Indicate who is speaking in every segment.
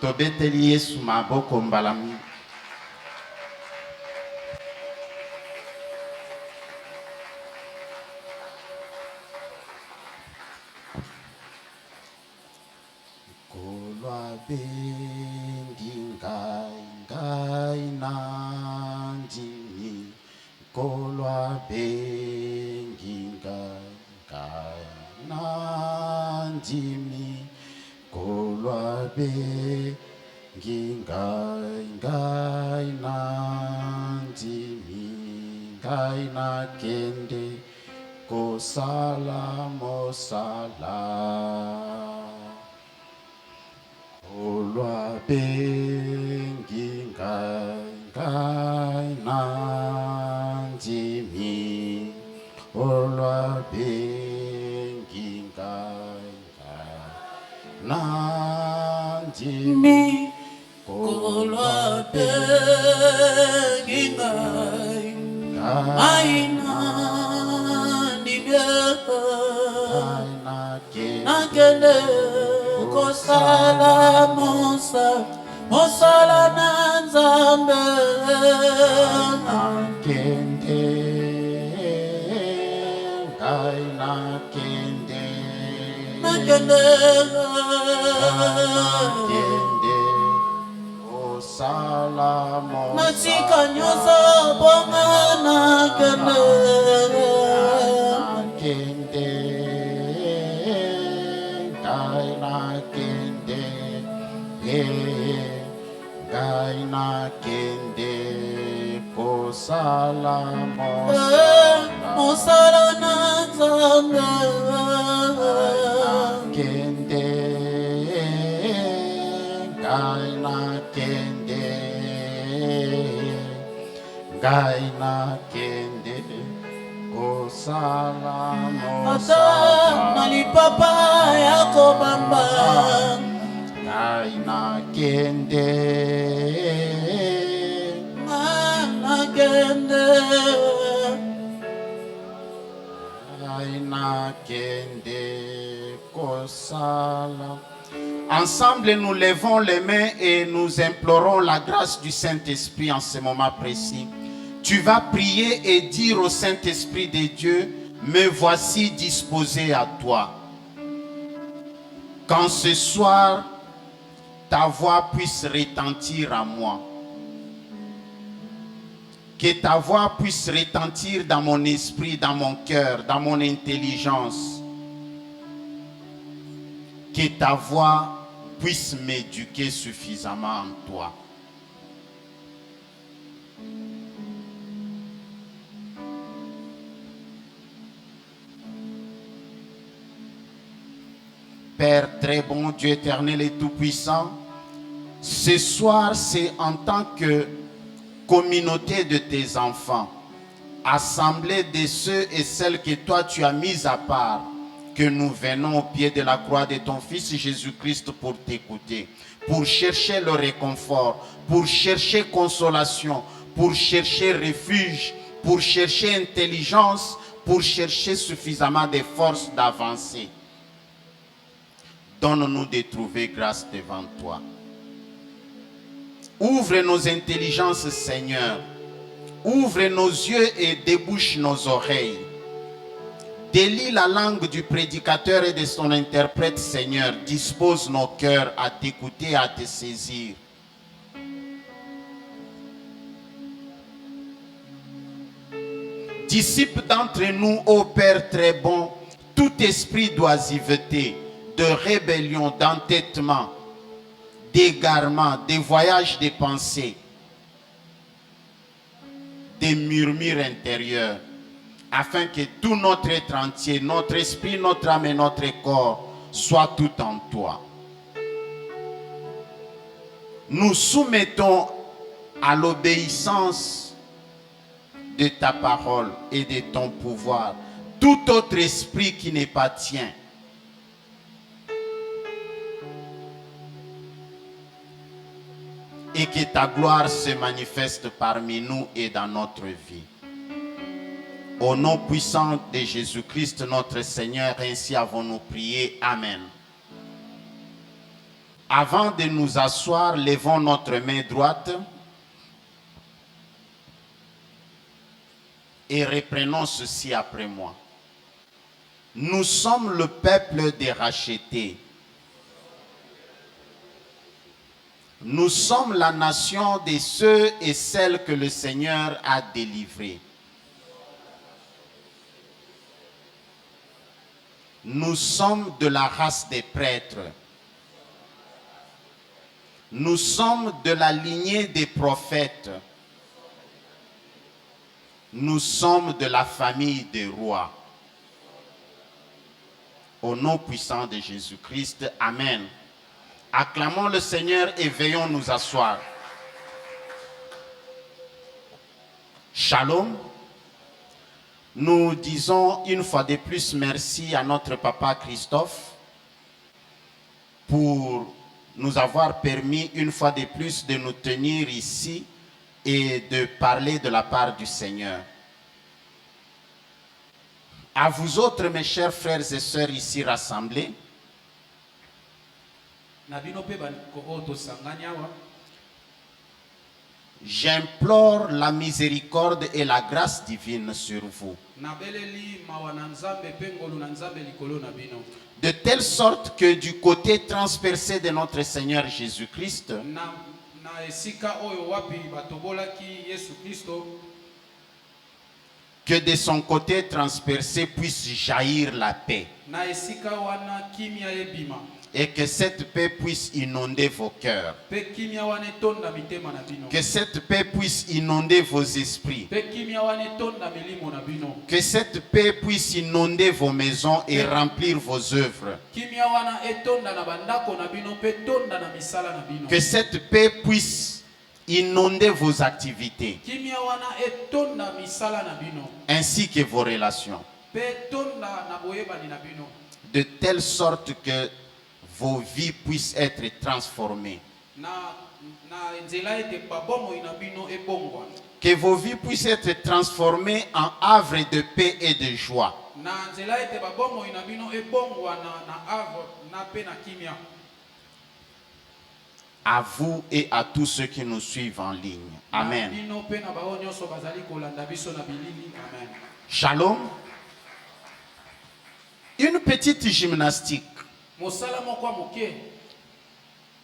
Speaker 1: tobeteli Yesu maboko mbala mingi. Kolwa bengi ngai nandimi, kolwa bengi ngai nandimi, kolwa bengi ngai nandimi, ngai nakende kosala mosala. Kolwa bengi ngai nandimi, kolwa bengi ngai nandimi, kolwa bengi ngai nandimi, nakende kosala mosala na Nzambe, nakende ngai nakende kosala
Speaker 2: nasika nyonso bonga nakende
Speaker 1: ngai nakende ngai nakende kosala
Speaker 2: mosala na Nzambe,
Speaker 1: nakende ngai nakende ngai nakende kosala
Speaker 2: ata na lipapa ya kobamba,
Speaker 1: ngai nakende
Speaker 2: nakende
Speaker 1: ngai nakende kosala. Ensemble, nous levons les mains et nous implorons la grâce du Saint-Esprit en ce moment précis. Tu vas prier et dire au Saint-Esprit de Dieu, me voici disposé à toi. Quand ce soir, ta voix puisse retentir à moi. Que ta voix puisse retentir dans mon esprit, dans mon cœur, dans mon intelligence. Que ta voix puisse m'éduquer suffisamment en toi. Père très bon, Dieu éternel et tout-puissant, ce soir, c'est en tant que communauté de tes enfants, assemblée de ceux et celles que toi tu as mis à part, que nous venons au pied de la croix de ton Fils Jésus-Christ pour t'écouter, pour chercher le réconfort, pour chercher consolation, pour chercher refuge, pour chercher intelligence, pour chercher suffisamment de force d'avancer. Donne-nous de trouver grâce devant toi. Ouvre nos intelligences, Seigneur. Ouvre nos yeux et débouche nos oreilles. Délie la langue du prédicateur et de son interprète, Seigneur. Dispose nos cœurs à t'écouter, à te saisir. Dissipe d'entre nous, ô Père très bon, tout esprit d'oisiveté, de rébellion, d'entêtement, d'égarement, de voyage de pensée, des murmures intérieurs, afin que tout notre être entier, notre esprit, notre âme et notre corps soient tout en toi. Nous soumettons à l'obéissance de ta parole et de ton pouvoir tout autre esprit qui n'est pas tien. Et que ta gloire se manifeste parmi nous et dans notre vie. Au nom puissant de Jésus-Christ, notre Seigneur, ainsi avons-nous prié. Amen. Avant de nous asseoir, levons notre main droite et reprenons ceci après moi. Nous sommes le peuple des rachetés. Nous sommes la nation de ceux et celles que le Seigneur a délivrés. Nous sommes de la race des prêtres. Nous sommes de la lignée des prophètes. Nous sommes de la famille des rois. Au nom puissant de Jésus-Christ, Amen. Acclamons le Seigneur et veillons nous asseoir. Shalom. Nous disons une fois de plus merci à notre papa Christophe pour nous avoir permis une fois de plus de nous tenir ici et de parler de la part du Seigneur. À vous autres, mes chers frères et sœurs ici rassemblés, j'implore la miséricorde et la grâce divine sur vous. De telle sorte que du côté transpercé de notre Seigneur Jésus-Christ, que de son côté transpercé puisse jaillir la paix. Et que cette paix puisse inonder vos cœurs. Que cette paix puisse inonder vos esprits. Que cette paix puisse inonder vos maisons et remplir vos œuvres. Que cette paix puisse inonder vos activités. Ainsi que vos relations. De telle sorte que vos vies puissent être transformées. Que vos vies puissent être transformées en havre de paix et de joie. À vous et à tous ceux qui nous suivent en ligne. Amen. Shalom. Une petite gymnastique.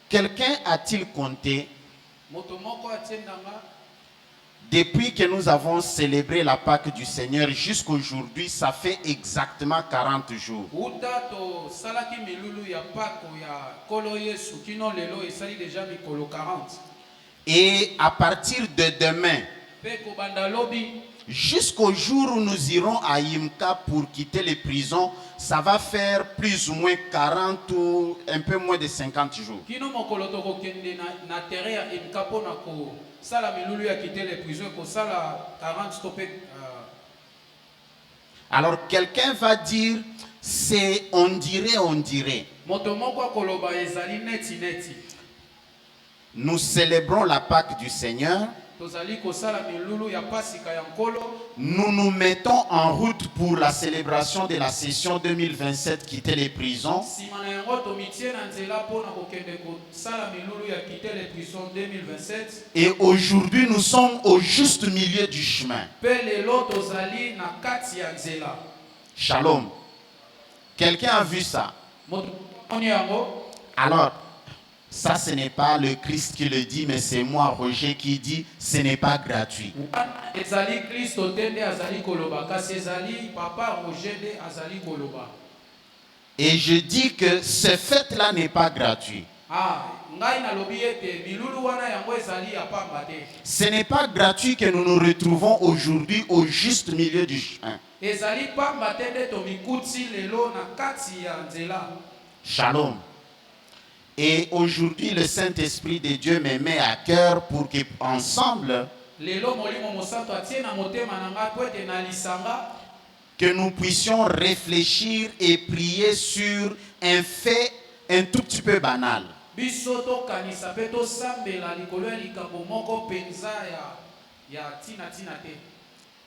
Speaker 1: Quelqu'un a-t-il compté depuis que nous avons célébré la Pâque du Seigneur jusqu'aujourd'hui, ça fait exactement 40 jours. Et à partir de demain, jusqu'au jour où nous irons à Yimka pour quitter les prisons, ça va faire plus ou moins 40 ou un peu moins de 50 jours. Alors quelqu'un va dire, c'est on dirait. Nous célébrons la Pâque du Seigneur. Nous nous mettons en route pour la célébration de la session 2027 quitter les prisons. Et aujourd'hui nous sommes au juste milieu du chemin. Shalom. Quelqu'un a vu ça? Alors, ça, ce n'est pas le Christ qui le dit, mais c'est moi, Roger, qui dit, ce n'est pas gratuit. Et je dis que ce fait-là n'est pas gratuit. Ce n'est pas gratuit que nous nous retrouvons aujourd'hui au juste milieu du chemin. Shalom. Et aujourd'hui, le Saint-Esprit de Dieu me met à cœur pour qu'ensemble, que nous puissions réfléchir et prier sur un fait un tout petit peu banal.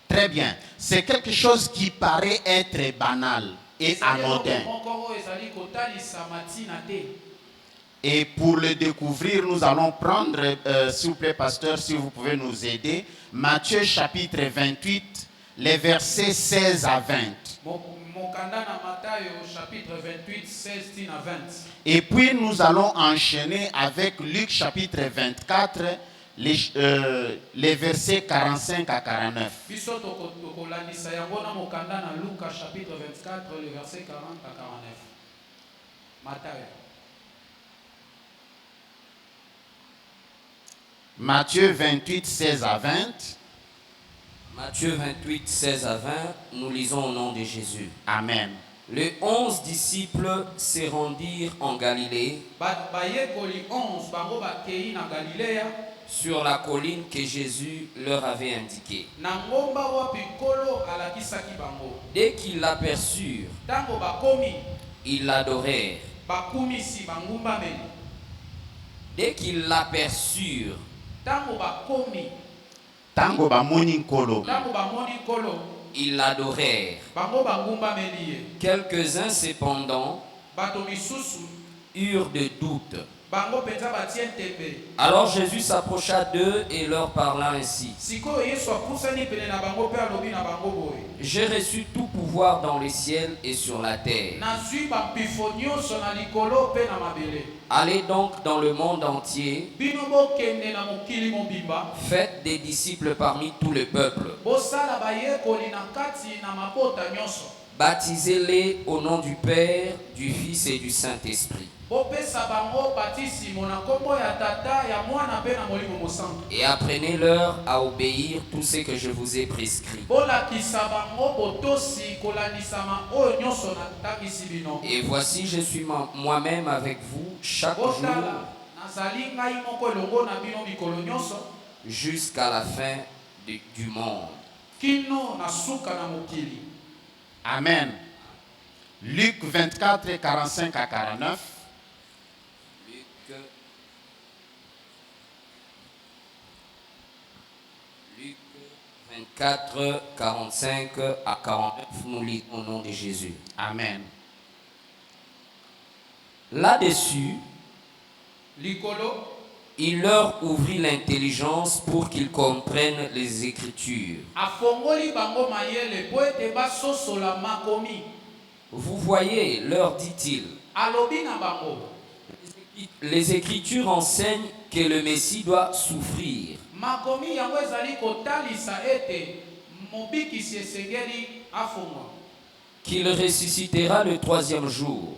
Speaker 1: Très bien. C'est quelque chose qui paraît être banal et anodin. Et pour le découvrir, nous allons prendre, s'il vous plaît, pasteur, si vous pouvez nous aider, Matthieu chapitre 28, les versets 16 à 20.
Speaker 2: Chapitre 28, 16 à 20.
Speaker 1: Et puis nous allons enchaîner avec Luc chapitre 24, les versets 45 à 49.
Speaker 2: Chapitre 24, les versets 40 à 49.
Speaker 1: Matthieu 28, 16 à 20.
Speaker 3: Matthieu 28, 16 à 20, nous lisons au nom de Jésus.
Speaker 1: Amen.
Speaker 3: Les 11 disciples se rendirent en Galilée, sur la colline que Jésus leur avait indiquée. Dès qu'ils l'aperçurent, ils l'adorèrent. Dès qu'ils l'aperçurent,
Speaker 1: Tango ba moni nkolo.
Speaker 3: ils l'adorèrent. Quelques-uns cependant eurent des doutes. Alors Jésus s'approcha d'eux et leur parla ainsi. J'ai reçu tout pouvoir dans les ciels et sur la terre. Allez donc dans le monde entier, faites des disciples parmi tout le peuple. Baptisez-les au nom du Père, du Fils et du Saint-Esprit. Et apprenez-leur à obéir tout ce que je vous ai prescrit. Et voici, je suis moi-même avec vous chaque jour jusqu'à la fin du monde.
Speaker 1: Amen. Luc 24, 45 à 49.
Speaker 3: Luc 24, 45 à 49, nous lisons au nom de Jésus.
Speaker 1: Amen.
Speaker 3: Là-dessus, il leur ouvrit l'intelligence pour qu'ils comprennent les Écritures. Vous voyez, leur dit-il, les Écritures enseignent que le Messie doit souffrir, qu'il ressuscitera le troisième jour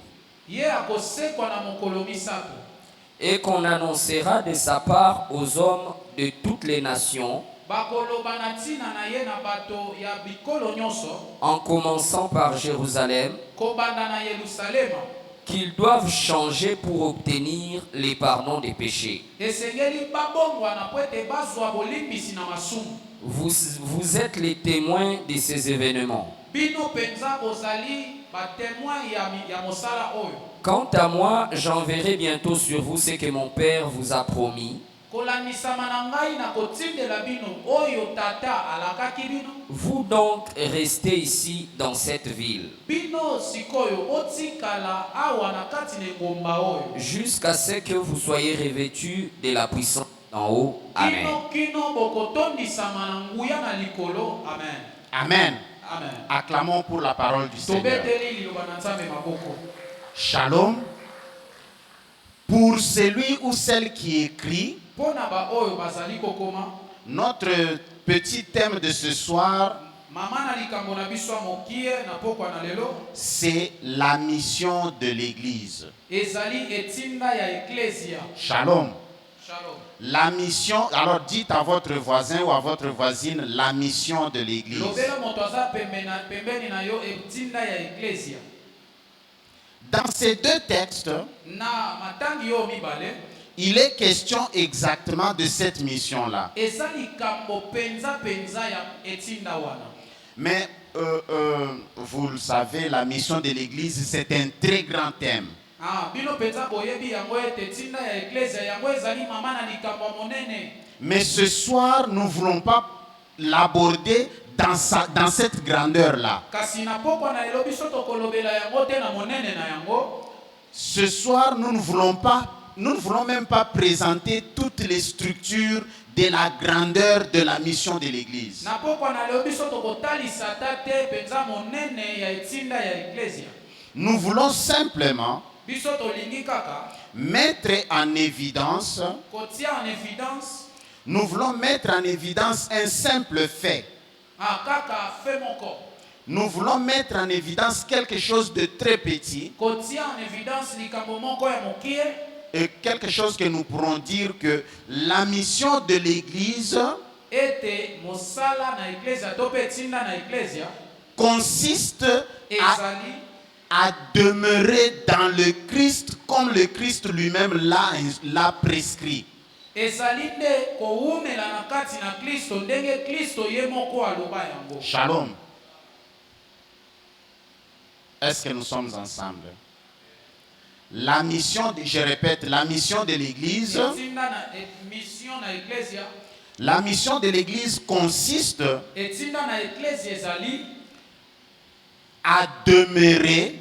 Speaker 3: et qu'on annoncera de sa part aux hommes de toutes les nations, en commençant par Jérusalem, qu'ils doivent changer pour obtenir les pardons des péchés. Vous êtes les témoins de ces événements. Quant à moi, j'enverrai bientôt sur vous ce que mon Père vous a promis. Vous donc restez ici dans cette ville jusqu'à ce que vous soyez revêtus de la puissance d'en haut. Amen.
Speaker 1: Amen. Acclamons pour la parole du Seigneur. Shalom. Pour celui ou celle qui écrit, notre petit thème de ce soir, c'est la mission de l'Église. Shalom. La mission, alors dites à votre voisin ou à votre voisine la mission de l'Église. Dans ces deux textes, il est question exactement de cette mission-là. Mais vous le savez, la mission de l'Église, c'est un très grand thème. Mais ce soir, nous ne voulons pas l'aborder dans cette grandeur-là. Ce soir, nous ne voulons pas nous ne voulons même pas présenter toutes les structures de la grandeur de la mission de l'Église.
Speaker 2: Na pokwa na leo biso tokotalisa tate penza monene ya etinda ya eklesia.
Speaker 1: Nous voulons simplement
Speaker 2: Biso tolingi kaka
Speaker 1: mettre en évidence,
Speaker 2: kotia en évidence
Speaker 1: nous voulons mettre en évidence un simple fait.
Speaker 2: kaka fait moko.
Speaker 1: Nous voulons mettre en évidence quelque chose de très petit
Speaker 2: Kotia en évidence likambo moko ya mokie.
Speaker 1: et quelque chose que nous pourrons dire que la mission de l'Église
Speaker 2: Ete mosala na eklesia to pe etinda na eklesia
Speaker 1: consiste
Speaker 2: ezali
Speaker 1: à demeurer dans le Christ comme le Christ lui-même l'a prescrit.
Speaker 2: ezali nde koumela na kati na Kristo ndenge Kristo ye moko aloba yango.
Speaker 1: Shalom. Est-ce que nous sommes ensemble? La mission, je répète, la mission de l'Église,
Speaker 2: Etinda na mission na eklesia,
Speaker 1: la mission de l'Église consiste
Speaker 2: etinda na eklesia ezali
Speaker 1: à demeurer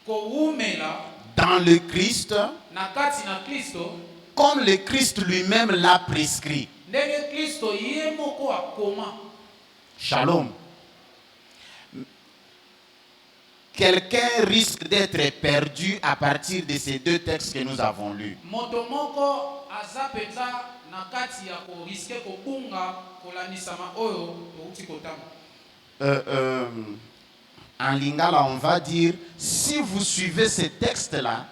Speaker 2: koumela
Speaker 1: dans le Christ
Speaker 2: na kati na Kristo
Speaker 1: comme le Christ lui-même l'a prescrit.
Speaker 2: ndenge Kristo ye moko akoma.
Speaker 1: Shalom. Quelqu'un risque d'être perdu à partir de ces deux textes que nous avons lus.
Speaker 2: Moto moko aza penza na kati ya ko riske kobunga kolandisama oyo touti kotanga.
Speaker 1: En lingala, on va dire, si vous suivez ces textes-là,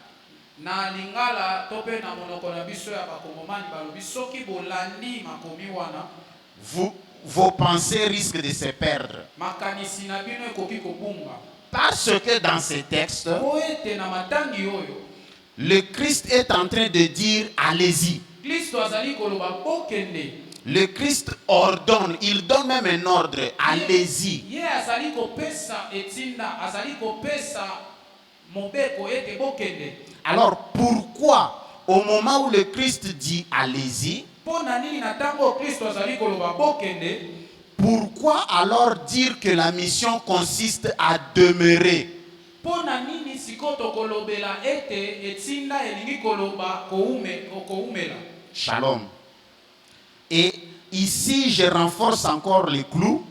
Speaker 2: Na lingala tope na monoko na biso ya bakongomani balobi soki bolandi makomi wana
Speaker 1: vos pensées risquent de se perdre.
Speaker 2: makanisi na bino ekoki kobunga.
Speaker 1: Parce que dans ces textes,
Speaker 2: Po ete na matangi oyo
Speaker 1: le Christ est en train de dire, allez-y.
Speaker 2: Kristo azali koloba bokende.
Speaker 1: Le Christ ordonne, il donne même un ordre, allez-y.
Speaker 2: Ye azali kopesa etinda, azali kopesa mobeko ete bokende.
Speaker 1: Alors pourquoi, au moment où le Christ dit, allez-y,
Speaker 2: Po na nini na tango Kristo azali koloba bokende?
Speaker 1: pourquoi alors dire que la mission consiste à demeurer?
Speaker 2: Po na nini sikoto kolobela ete etinda elingi koloba koumela.
Speaker 1: Shalom. Et ici, je renforce encore le clou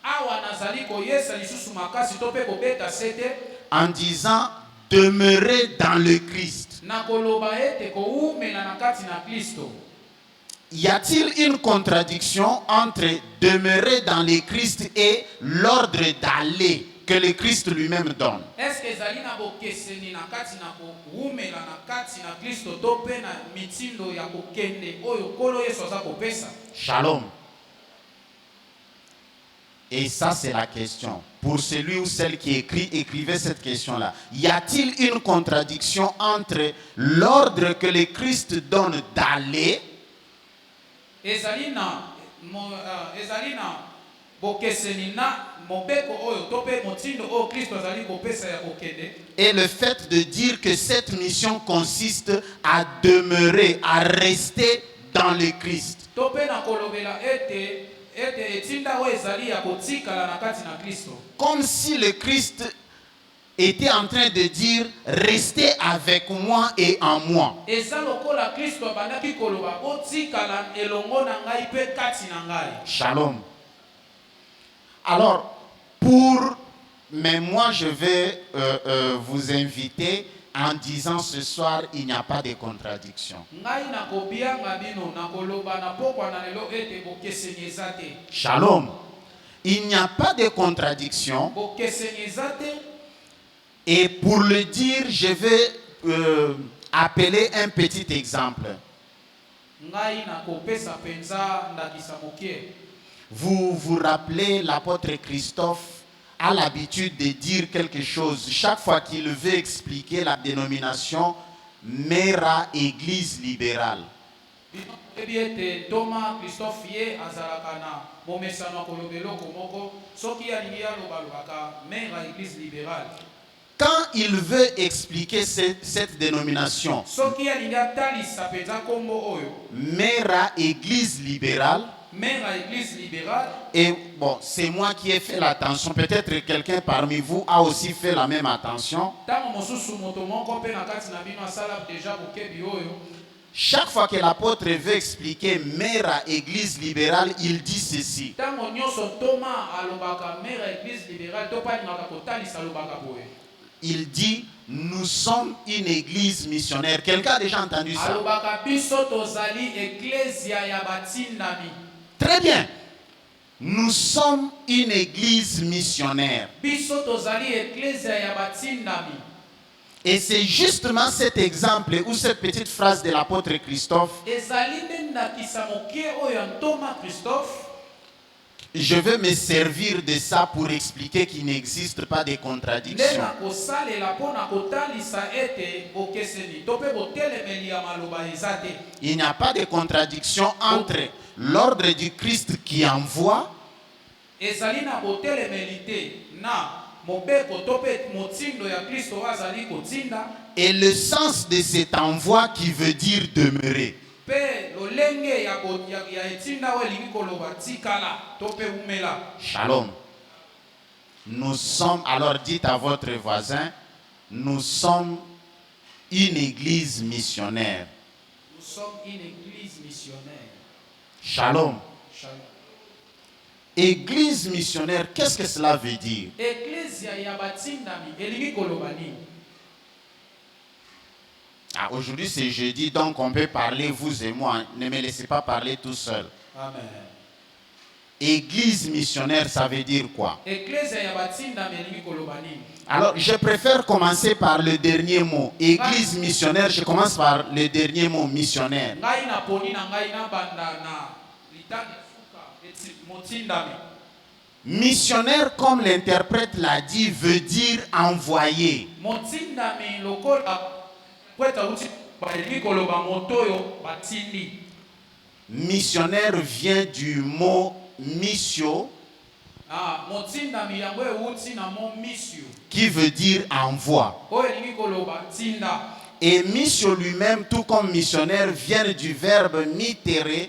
Speaker 2: Awa nazali koyesa lisusu makasi to pe kobeta sete
Speaker 1: en disant demeurer dans le Christ.
Speaker 2: na koloba ete koumela na kati na Kristo.
Speaker 1: Y a-t-il une contradiction entre demeurer dans le Christ et l'ordre d'aller que le Christ lui-même donne?
Speaker 2: Est-ce que ezali na bokeseni na kati na koumela na kati na Kristo to pe na mitindo ya kokende oyo kolo Yesu aza kopesa?
Speaker 1: Shalom. Et ça, c'est la question. Pour celui ou celle qui écrivait cette question-là. Y a-t-il une contradiction entre l'ordre que le Christ donne d'aller
Speaker 2: Ezali na bokeseni na mobeko oyo to pe motindo oyo Kristo azali kopesa ya kokende
Speaker 1: et le fait de dire que cette mission consiste à demeurer, à rester dans le Christ?
Speaker 2: to pe na kolobela ete etinda oyo ezali ya kotikala na kati na Kristo.
Speaker 1: Comme si le Christ était en train de dire, restez avec moi et en moi.
Speaker 2: Eza lokola Kristo abandaki koloba botikala elongo na ngai pe kati na ngai.
Speaker 1: Shalom. Alors, mais moi je vais vous inviter en disant ce soir, il n'y a pas de contradiction.
Speaker 2: Ngai na kobianga bino na koloba na pokwa na lelo ete bokeseni eza te.
Speaker 1: Shalom. Il n'y a pas de contradiction.
Speaker 2: Bokeseni eza te.
Speaker 1: Et pour le dire, je vais appeler un petit exemple.
Speaker 2: Ngai na kopesa penza ndakisa mokie.
Speaker 1: Vous vous rappelez, l'apôtre Christophe a l'habitude de dire quelque chose. Chaque fois qu'il veut expliquer la dénomination Mera Église libérale.
Speaker 2: Ebiete Thomas Christophe ye azalaka na bomesano kolobelo komoko soki alingi aloba lobaka Mera Église libérale.
Speaker 1: Quand il veut expliquer cette dénomination,
Speaker 2: Soki alingi atalisa penza kombo oyo
Speaker 1: Mera Église libérale,
Speaker 2: Mera Église libérale.
Speaker 1: et bon, c'est moi qui ai fait l'attention. Peut-être quelqu'un parmi vous a aussi fait la même attention.
Speaker 2: Tango mosusu moto moko pe na kati na bino asala déjà bokebi oyo.
Speaker 1: chaque fois que l'apôtre veut expliquer mère église libérale, il dit ceci.
Speaker 2: Tango nyonso Thomas alobaka mère église libérale to pa ngaka kotalisa alobaka boye.
Speaker 1: Il dit, nous sommes une église missionnaire. Quelqu'un a déjà entendu ça?
Speaker 2: Alobaka biso tozali ecclesia ya batindami.
Speaker 1: Très bien. Nous sommes une église missionnaire.
Speaker 2: Biso tozali ecclesia ya batindami.
Speaker 1: Et c'est justement cet exemple ou cette petite phrase de l'apôtre Christophe.
Speaker 2: Ezali nenda kisamokie oyo Thomas Christophe.
Speaker 1: Je vais me servir de ça pour expliquer qu'il n'existe pas de contradiction. Il n'y a pas de contradiction entre l'ordre du Christ qui envoie et le sens de cet envoi qui veut dire demeurer. Shalom. Nous sommes, alors dites à votre voisin, nous sommes une église missionnaire.
Speaker 2: Nous sommes une église missionnaire.
Speaker 1: Shalom.
Speaker 2: Shalom.
Speaker 1: Église missionnaire, qu'est-ce que cela veut dire? Aujourd'hui c'est jeudi, donc on peut parler vous et moi. Ne me laissez pas parler tout seul.
Speaker 2: Amen.
Speaker 1: Église missionnaire, ça veut dire quoi? Alors je préfère commencer par le dernier mot. Église missionnaire, je commence par le dernier mot, missionnaire. Missionnaire, comme l'interprète l'a dit, veut dire envoyé. Missionnaire vient du mot missio, qui veut dire envoi. Et missio lui-même, tout comme missionnaire, vient du verbe mittere,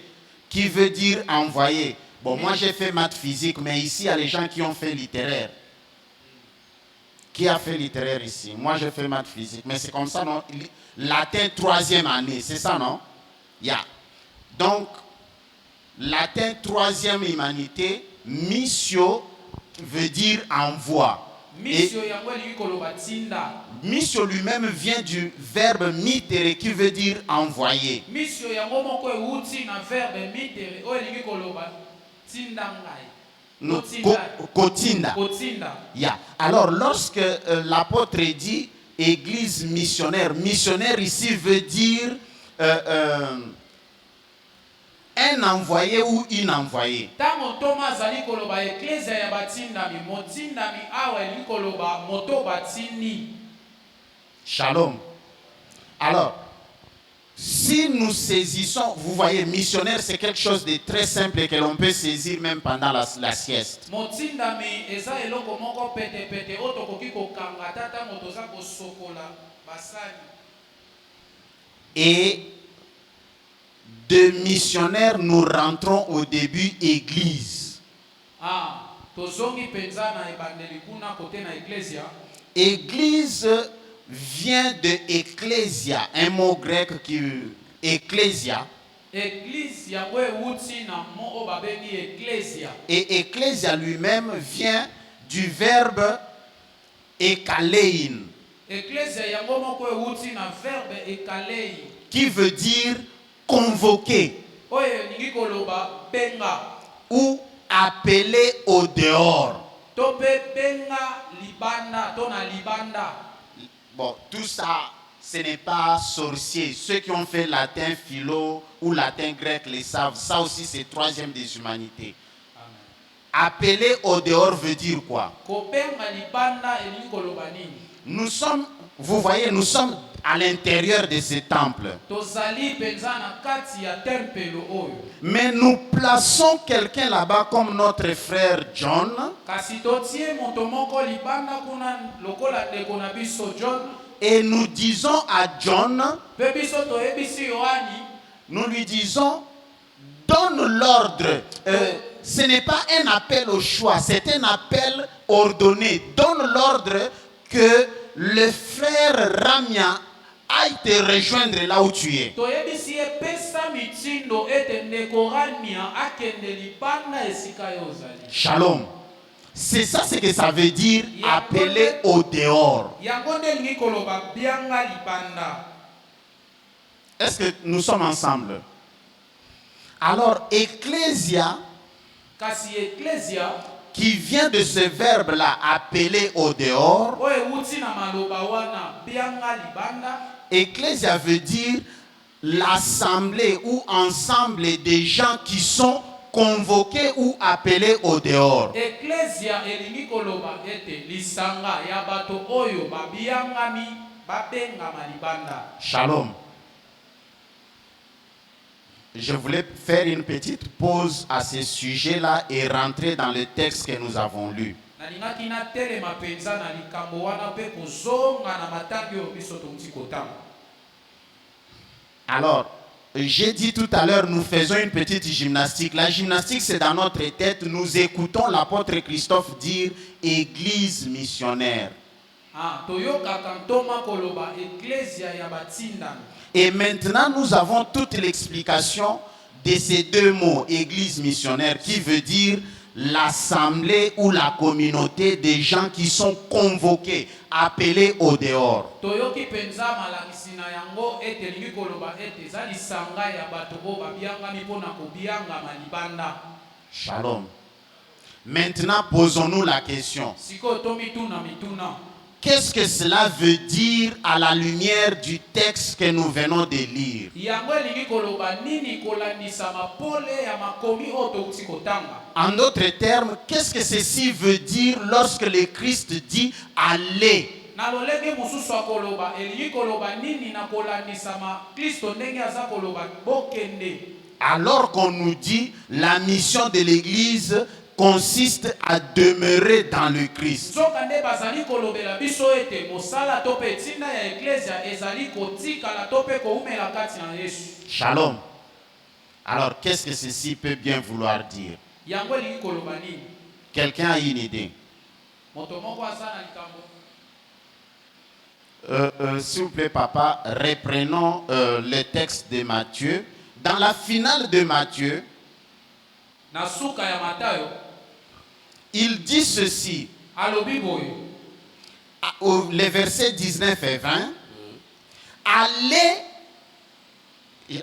Speaker 1: qui veut dire envoyer. Bon, moi j'ai fait maths physique, mais ici il y a les gens qui ont fait littéraire. Qui a fait littéraire ici? Moi j'ai fait maths physique, mais c'est comme ça, non? Latin 3e année, c'est ça, non? Yeah. Donc, latin 3e humanité, missio veut dire envoi. Missio lui-même vient du verbe mittere qui veut dire envoyer. Kotinda. Yeah. Alors, lorsque l'apôtre dit église missionnaire, missionnaire ici veut dire un envoyé ou une envoyée. Shalom. Alors, si nous saisissons, vous voyez, missionnaire, c'est quelque chose de très simple et que l'on peut saisir même pendant la sieste. Et de missionnaire, nous rentrons au début église. Église vient de ecclésia, un mot grec qui ecclésia. Et ecclésia lui-même vient du verbe ekalein, qui veut dire convoquer ou appeler au dehors. Bon, tout ça, ce n'est pas sorcier. Ceux qui ont fait latin philo ou latin grec les savent. Ça aussi, c'est 3e des humanités. Amen. Appeler au dehors veut dire quoi? Nous sommes, vous voyez, nous sommes à l'intérieur de ce temple. Mais nous plaçons quelqu'un là-bas comme notre frère John. Et nous disons à John, nous lui disons, donne l'ordre. Ce n'est pas un appel au choix, c'est un appel ordonné. Donne l'ordre que le frère Ramia aille te rejoindre là où tu es.
Speaker 2: toyebisi epesa mitindo ete ndeko rania akende libanda esika yo ozali.
Speaker 1: Shalom. C'est ça ce que ça veut dire appeler au dehors.
Speaker 2: Yango nde lingi koloba bianga libanda.
Speaker 1: Est-ce que nous sommes ensemble? Alors, ecclésia,
Speaker 2: Kasi ecclesia
Speaker 1: qui vient de ce verbe-là, appeler au dehors,
Speaker 2: oyo ewuti na maloba wana bianga libanda.
Speaker 1: ecclésia veut dire l'assemblée ou ensemble des gens qui sont convoqués ou appelés au dehors.
Speaker 2: Ecclesia elingi koloba ete lisanga ya bato oyo babiangami babengama libanda.
Speaker 1: Shalom. Je voulais faire une petite pause à ce sujet-là et rentrer dans le texte que nous avons lu.
Speaker 2: Nalingaki na telema penza na likambo wana pe kozonga na matangi oyo biso tomuti kotanga.
Speaker 1: Alors, j'ai dit tout à l'heure, nous faisons une petite gymnastique. La gymnastique, c'est dans notre tête. Nous écoutons l'apôtre Christophe dire « Église missionnaire ».
Speaker 2: Toyokaka ntoma koloba ecclesia ya batindami.
Speaker 1: Et maintenant, nous avons toute l'explication de ces deux mots, église missionnaire, qui veut dire l'assemblée ou la communauté des gens qui sont convoqués, appelés au dehors.
Speaker 2: Toyoki penza malakisi na yango ete lingi koloba ete za lisanga ya bato oyo babiangami mpona kobiangama libanda.
Speaker 1: Shalom. Maintenant, posons-nous la question.
Speaker 2: Sikoyo tomituna mituna.
Speaker 1: Qu'est-ce que cela veut dire à la lumière du texte que nous venons de lire?
Speaker 2: Yango elingi koloba nini kolandisa mapole ya makomi oyo touti kotanga.
Speaker 1: En d'autres termes, qu'est-ce que ceci veut dire lorsque le Christ dit « allez »
Speaker 2: Na lolenge mususu akoloba elingi koloba nini na kolandisa ma Kristo ndenge aza koloba bokende.
Speaker 1: alors qu'on nous dit la mission de l'Église consiste à demeurer dans le Christ.
Speaker 2: Soka nde bazali kolobela biso ete mosala to pe tinda ya ecclesia ezali kotikala to pe koumela kati na Yesu.
Speaker 1: Shalom. Alors, qu'est-ce que ceci peut bien vouloir dire?
Speaker 2: Yango elingi koloba nini?
Speaker 1: Quelqu'un a une idée?
Speaker 2: Moto moko aza na likambo.
Speaker 1: S'il vous plaît, papa, reprenons le texte de Matthieu. Dans la finale de Matthieu,
Speaker 2: Na suka ya Matayo
Speaker 1: il dit ceci,
Speaker 2: alobi boyo.
Speaker 1: les versets 19 et 20. Allez,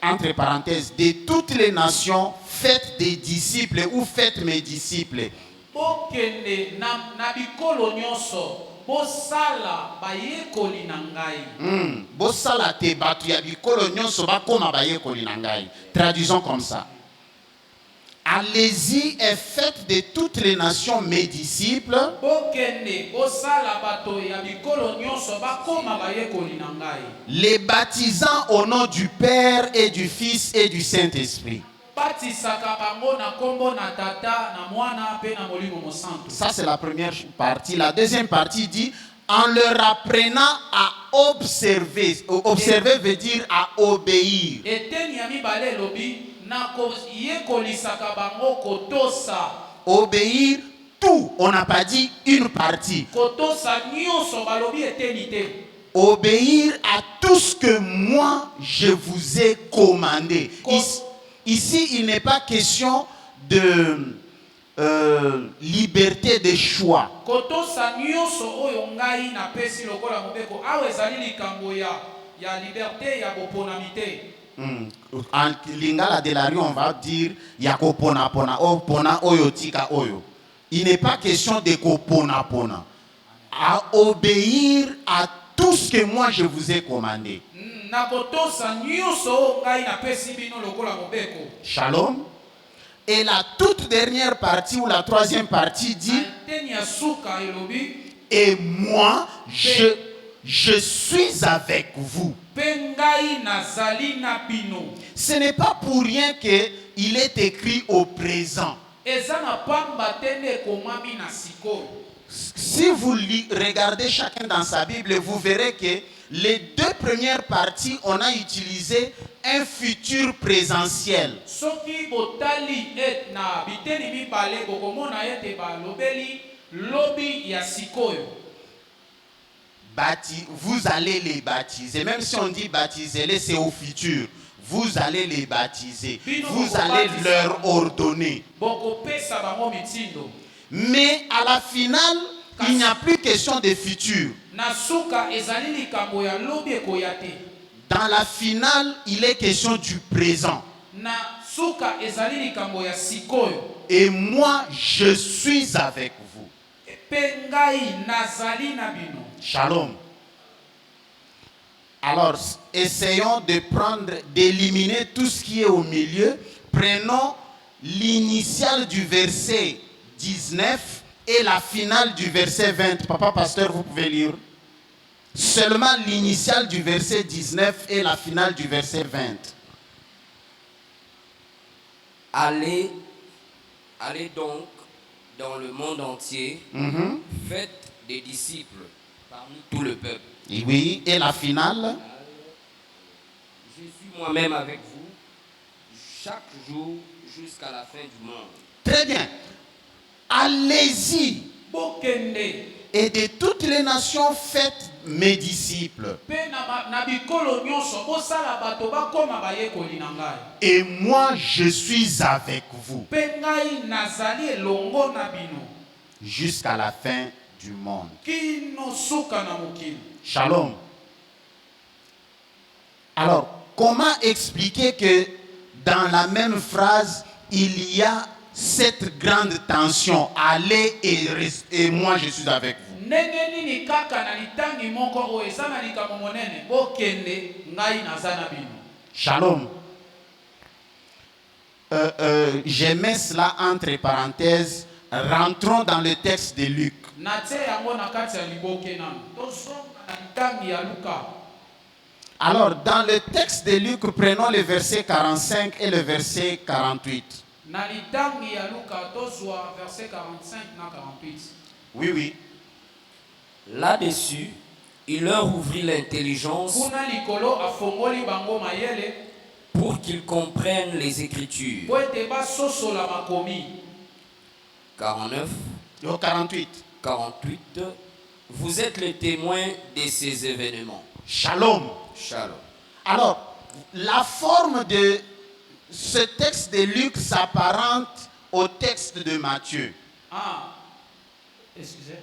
Speaker 1: entre parenthèses, de toutes les nations, faites des disciples ou faites mes disciples.
Speaker 2: Bokende na bikolo nyonso bosala bayekoli na ngai.
Speaker 1: Bosala te batu ya bikolo nyonso bakoma bayekoli na ngai. Traduisons comme ça. Allez-y et faites de toutes les nations mes disciples.
Speaker 2: Bokende bosala bato ya bikolo nyonso bakoma bayekoli na ngai.
Speaker 1: Les baptisant au nom du Père et du Fils et du Saint-Esprit.
Speaker 2: Batisaka bango na kombo na tata na mwana pe na molimo mosantu.
Speaker 1: Ça c'est la première partie. La deuxième partie dit en leur apprenant à observer. Observer veut dire à obéir.
Speaker 2: Eteni ya mibale lobi na koyekolisaka bango kotosa.
Speaker 1: Obéir tout. On n'a pas dit une partie.
Speaker 2: Kotosa nyonso balobi eteni te.
Speaker 1: Obéir à tout ce que moi je vous ai commandé. Ici, il n'est pas question de liberté de choix.
Speaker 2: Kotosa nyonso oyo ngai na pesi lokola mobeko awe ezali likambo ya liberté ya boponami te.
Speaker 1: En lingala de la rue, on va dire yakopona pona opona oyo tika oyo. Il n'est pas question de kopona pona. À obéir à tout ce que moi je vous ai commandé. Shalom. Et la toute dernière partie ou la troisième partie dit et moi je suis avec vous. Ce n'est pas pour rien qu'il est écrit au présent. Si vous regardez chacun dans sa Bible, vous verrez que les deux premières parties, on a utilisé un futur présentiel. vous allez les baptiser. Même si on dit baptiser-les, c'est au futur. Vous allez les baptiser. Vous allez leur ordonner. Mais à la finale, il n'y a plus question de futur. Dans la finale, il est question du présent. Et moi, je suis avec vous. Shalom. Alors, essayons d'éliminer tout ce qui est au milieu. Prenons l'initiale du verset 19 et la finale du verset 20. Papa pasteur, vous pouvez lire. Seulement l'initiale du verset 19 et la finale du verset 20.
Speaker 3: Allez donc dans le monde entier, faites des disciples parmi tout le peuple.
Speaker 1: Et oui, et la finale?
Speaker 3: Je suis moi-même avec vous chaque jour jusqu'à la fin du monde.
Speaker 1: Très bien. Allez-y. Et de toutes les nations, faites mes disciples. Et moi, je suis avec vous jusqu'à la fin du monde. Shalom. Alors, comment expliquer que dans la même phrase, il y a cette grande tension? Allez et moi, je suis avec vous. Shalom. Je mets cela entre parenthèses. Rentrons dans le texte de Luc. Alors, dans le texte de Luc, prenons le verset 45 et le verset 48. Oui, oui.
Speaker 3: Là-dessus, il leur ouvrit l'intelligence pour qu'ils comprennent les Écritures. 49.
Speaker 1: 48.
Speaker 3: 48. Vous êtes les témoins de ces événements.
Speaker 1: Shalom.
Speaker 3: Shalom.
Speaker 1: Alors, la forme de ce texte de Luc s'apparente au texte de Matthieu.
Speaker 2: Excusez.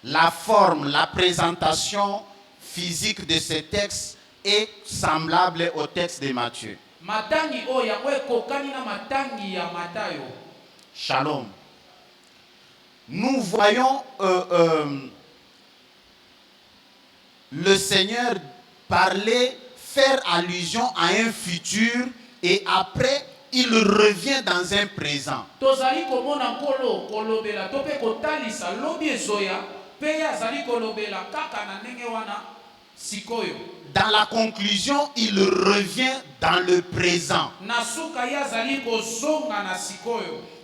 Speaker 1: La forme, la présentation physique de ce texte est semblable au texte de Matthieu. Shalom. Nous voyons le Seigneur parler, faire allusion à un futur et après il revient dans un présent. Dans la conclusion, il revient dans le présent.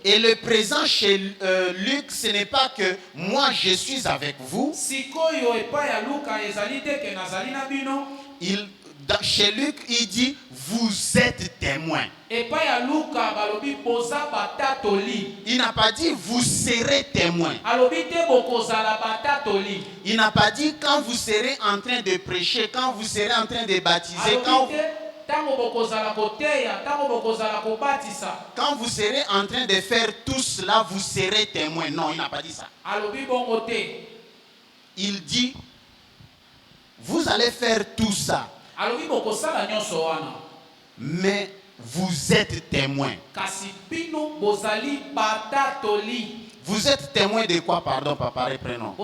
Speaker 1: Et le présent chez Luc, ce n'est pas que moi je suis avec vous. Chez Luc, il dit vous êtes témoins. Il n'a pas dit vous serez témoins. Il n'a pas dit quand vous serez en train de prêcher, quand vous serez en train de baptiser, quand vous serez en train de faire tout cela, vous serez témoins. Non, il n'a pas dit ça. Il dit vous allez faire tout ça. Mais vous êtes témoins. Vous êtes témoins de quoi, pardon, papa, reprenons.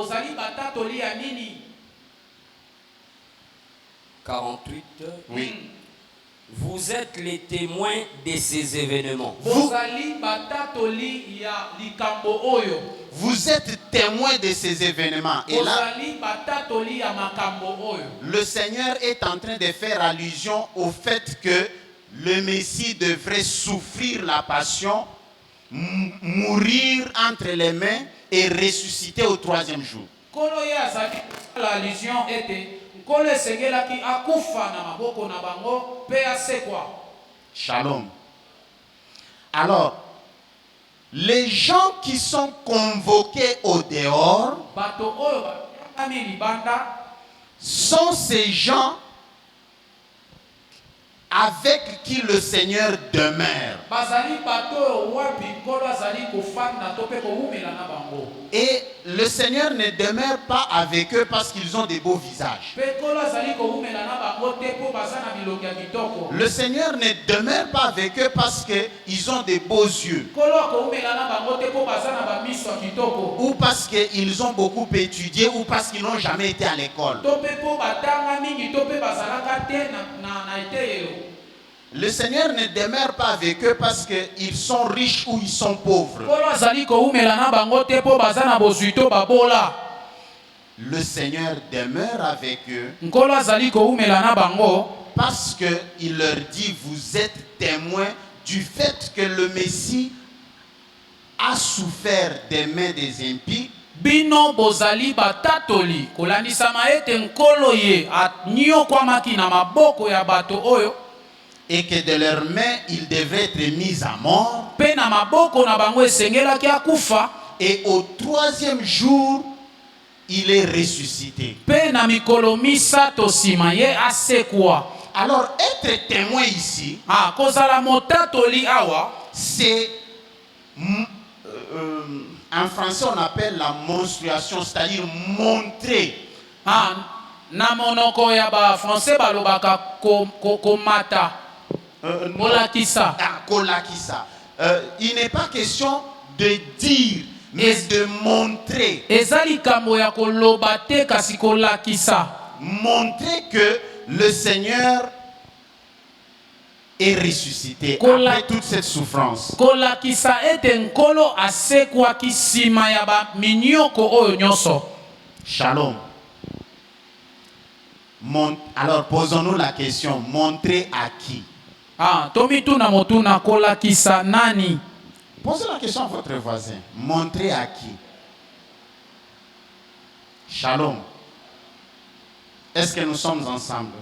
Speaker 3: 48.
Speaker 1: Oui.
Speaker 3: Vous êtes les témoins de ces événements.
Speaker 1: Vous êtes témoins de ces événements. Et là, le Seigneur est en train de faire allusion au fait que le Messie devrait souffrir la passion, mourir entre les mains et ressusciter au troisième jour. Shalom. Alors, les gens qui sont convoqués au dehors, sont ces gens avec qui le Seigneur demeure. Et le Seigneur ne demeure pas avec eux parce qu'ils ont des beaux visages. Le Seigneur ne demeure pas avec eux parce qu'ils ont des beaux yeux. Ou parce qu'ils ont beaucoup étudié ou parce qu'ils n'ont jamais été à l'école. Le Seigneur ne demeure pas avec eux parce qu'ils sont riches ou ils sont pauvres. Le Seigneur demeure avec eux parce qu'il leur dit, vous êtes témoins du fait que le Messie a souffert des mains des impies.
Speaker 2: Bino bozali batatoli kolandisa maete nkolo ye atnyo kwa makina maboko ya bato oyo,
Speaker 1: et que de leurs mains il devrait être mis à mort.
Speaker 2: Pena maboko na bango esengelaki akufa.
Speaker 1: Et au troisième jour il est ressuscité.
Speaker 2: Pena mikolo misato sima ye asekwa.
Speaker 1: Alors être témoin ici,
Speaker 2: kozala motatoli awa,
Speaker 1: c'est en français on appelle la monstration, c'est-à-dire montrer.
Speaker 2: Na monoko ya ba français balobaka komata. Kolakisa.
Speaker 1: Kolakisa. Il n'est pas question de dire, mais de montrer.
Speaker 2: Ezali kambo ya kolobate kasi kolakisa.
Speaker 1: Montrer que le Seigneur est ressuscité après toute cette souffrance.
Speaker 2: Kolakisa ete nkolo asekwa kisima ya ba minyoko oyo nyoso.
Speaker 1: Shalom. Alors posons-nous la question, montrer à qui?
Speaker 2: Tomituna motuna kolakisa nani?
Speaker 1: Posez la question à votre voisin, montrer à qui? Shalom. Est-ce que nous sommes ensemble?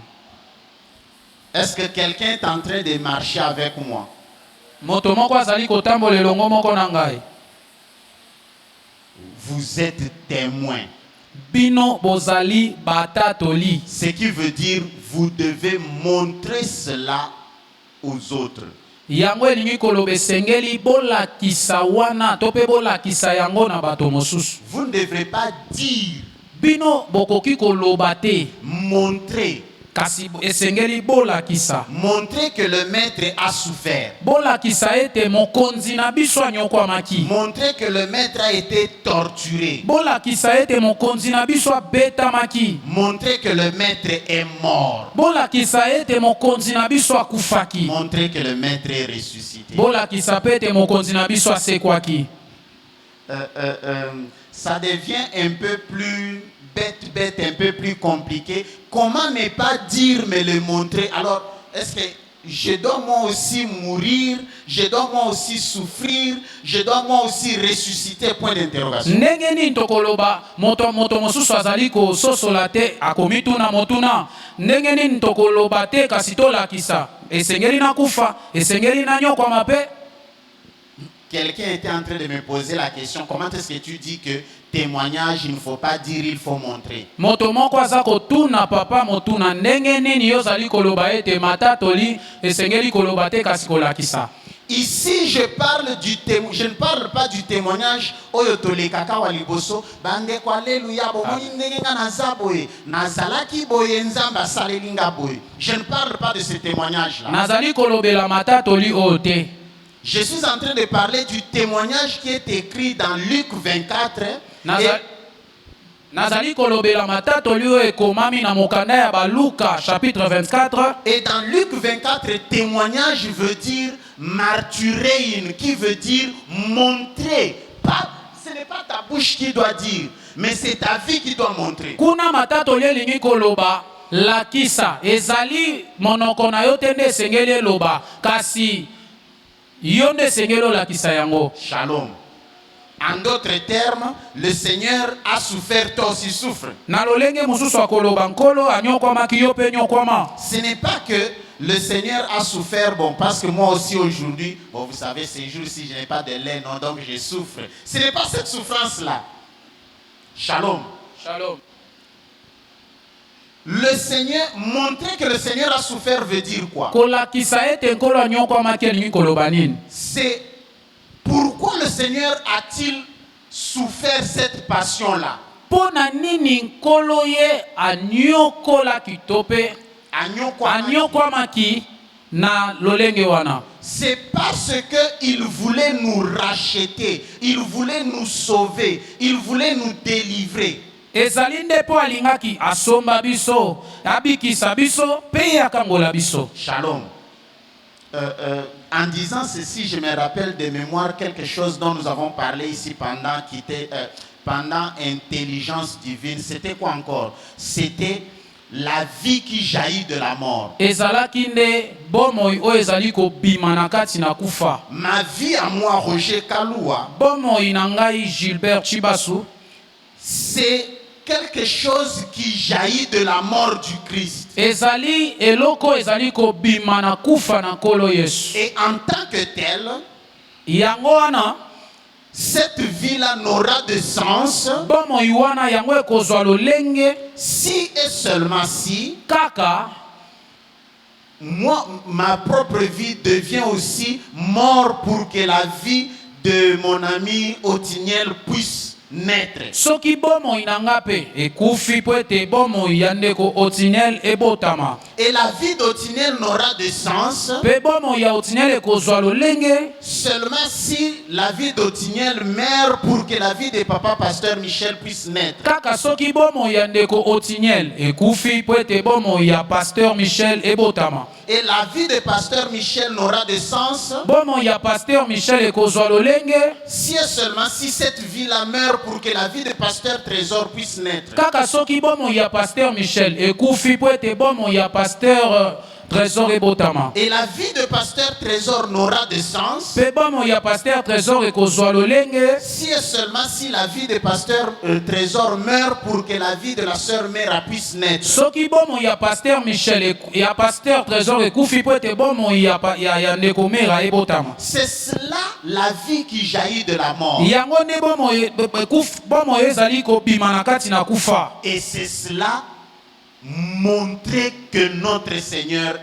Speaker 1: Est-ce que quelqu'un est en train de marcher avec moi? Vous êtes témoin.
Speaker 2: Bino bozali batatoli.
Speaker 1: Ce qui veut dire vous devez montrer cela aux autres.
Speaker 2: Yango elingi kolobe sengeli bolakisa wana tope bolakisa yango na bato mosusu.
Speaker 1: Vous ne devrez pas dire.
Speaker 2: Bino bokoki koloba te.
Speaker 1: Montrer.
Speaker 2: Kasi esengeli bolakisa.
Speaker 1: Montrer que le maître a souffert.
Speaker 2: Bolakisa ete mokonzi na biso anyokwamaki.
Speaker 1: Montrer que le maître a été torturé.
Speaker 2: Bolakisa ete mokonzi na biso abetamaki.
Speaker 1: Montrer que le maître est mort.
Speaker 2: Bolakisa ete mokonzi na biso akufaki.
Speaker 1: Montrer que le maître est ressuscité.
Speaker 2: Bolakisa pete mokonzi na biso asekwaki.
Speaker 1: Ça devient un peu plus bête, un peu plus compliqué. Comment ne pas dire mais le montrer? Alors, est-ce que je dois moi aussi mourir? Je dois moi aussi souffrir? Je dois moi aussi ressusciter? Point d'interrogation.
Speaker 2: Ndengeni ntokoloba moto mosusu azali ko sosola te akomituna motuna. Ndengeni ntokoloba te kasi tolakisa. Esengeli na kufa, esengeli na nyokwa mape.
Speaker 1: Quelqu'un était en train de me poser la question, comment est-ce que tu dis que témoignage, il ne faut pas dire, il faut montrer?
Speaker 2: Motomoko azako tuna papa motuna ndenge nini yozali koloba ete matatoli esengeli koloba te kasi kolakisa.
Speaker 1: Ici, je ne parle pas du témoignage. Oyotole kaka waliboso bande kwa alléluia bomoni ndenge nga nazaboye nazalaki boye nzamba salelinga boye. Je ne parle pas de ce témoignage là.
Speaker 2: Nazali kolobela matatoli ote.
Speaker 1: Je suis en train de parler du témoignage qui est écrit dans Luc 24.
Speaker 2: Nazali kolobela matatoli o ekomami na mokanda ya ba Luka chapitre 24.
Speaker 1: Et dans Luc 24, témoignage veut dire martyrein, qui veut dire montrer. Ce n'est pas ta bouche qui doit dire, mais c'est ta vie qui doit montrer.
Speaker 2: Kuna matatoli elingi koloba lakisa ezali monoko na yo te nde esengeli eloba kasi yonde sengelo la kisayango.
Speaker 1: Shalom. En d'autres termes, le Seigneur a souffert, toi aussi souffre. Ce n'est pas que le Seigneur a souffert, bon, parce que moi aussi aujourd'hui, bon, vous savez, ces jours-ci, je n'ai pas de lait, non, donc je souffre. Ce n'est pas cette souffrance-là. Shalom.
Speaker 2: Shalom.
Speaker 1: Le Seigneur, montrer que le Seigneur a souffert veut dire quoi?
Speaker 2: kolakisa ete nkolo anyokwamaki alingi koloba nini.
Speaker 1: C'est pourquoi le Seigneur a-t-il souffert cette passion-là?
Speaker 2: Pona nini nkolo ye anyokolaki to mpe anyokwamaki na lolenge wana.
Speaker 1: C'est parce qu'il voulait nous racheter, il voulait nous sauver, il voulait nous délivrer.
Speaker 2: Ezali nde po alingaki asomba biso, abikisa biso, pe akambola biso.
Speaker 1: Shalom. En disant ceci, je me rappelle de mémoire quelque chose dont nous avons parlé ici pendant intelligence divine. C'était quoi encore? C'était la vie qui jaillit de la mort.
Speaker 2: Ezalaki nde bomoi o ezali ko bima na kati na kufa.
Speaker 1: Ma vie à moi, Roger Kaloua,
Speaker 2: Bomoi na ngai Gilbert Chibasu,
Speaker 1: c'est quelque chose qui jaillit de la mort du Christ.
Speaker 2: ezali eloko ezali ko bima na kufa na nkolo Yesu.
Speaker 1: Et en tant que tel,
Speaker 2: Yango wana
Speaker 1: cette vie-là n'aura de sens
Speaker 2: bomoi wana yango ekozwa lolenge
Speaker 1: si et seulement si
Speaker 2: kaka
Speaker 1: moi, ma propre vie devient aussi mort pour que la vie de mon ami Otiniel puisse naître.
Speaker 2: soki bomoi na nga mpe ekufi po ete bomoi ya ndeko Otiniel ebotama.
Speaker 1: Et la vie d'Otiniel n'aura de sens
Speaker 2: Pe bomoi ya Otiniel ekozwa lolenge
Speaker 1: seulement si la vie d'Otiniel meurt pour que la vie de papa pasteur Michel puisse naître.
Speaker 2: kaka soki bomoi ya ndeko Otiniel ekufi po ete bomoi ya pasteur Michel ebotama.
Speaker 1: Et la vie de pasteur Michel n'aura de sens
Speaker 2: Bomoi ya pasteur Michel ekozwa lolenge
Speaker 1: si et seulement si cette vie-là meurt pour que la vie de pasteur Trésor puisse naître.
Speaker 2: kaka soki bomoi ya pasteur Michel ekufi po ete bomoi ya pasteur Trésor ebotama.
Speaker 1: Et la vie de pasteur Trésor n'aura de sens
Speaker 2: Pe bomoi ya pasteur Trésor ekozwa lolenge
Speaker 1: si et seulement si la vie de pasteur Trésor meurt pour que la vie de la sœur Mère puisse naître.
Speaker 2: soki bomoi ya pasteur Michel ya pasteur Trésor ekufi po ete bomoi ya ndeko Mera ebotama.
Speaker 1: C'est cela la vie qui jaillit de la mort.
Speaker 2: Yango nde bomoi ezali kobima na kati na kufa.
Speaker 1: Et c'est cela montrer que notre Seigneur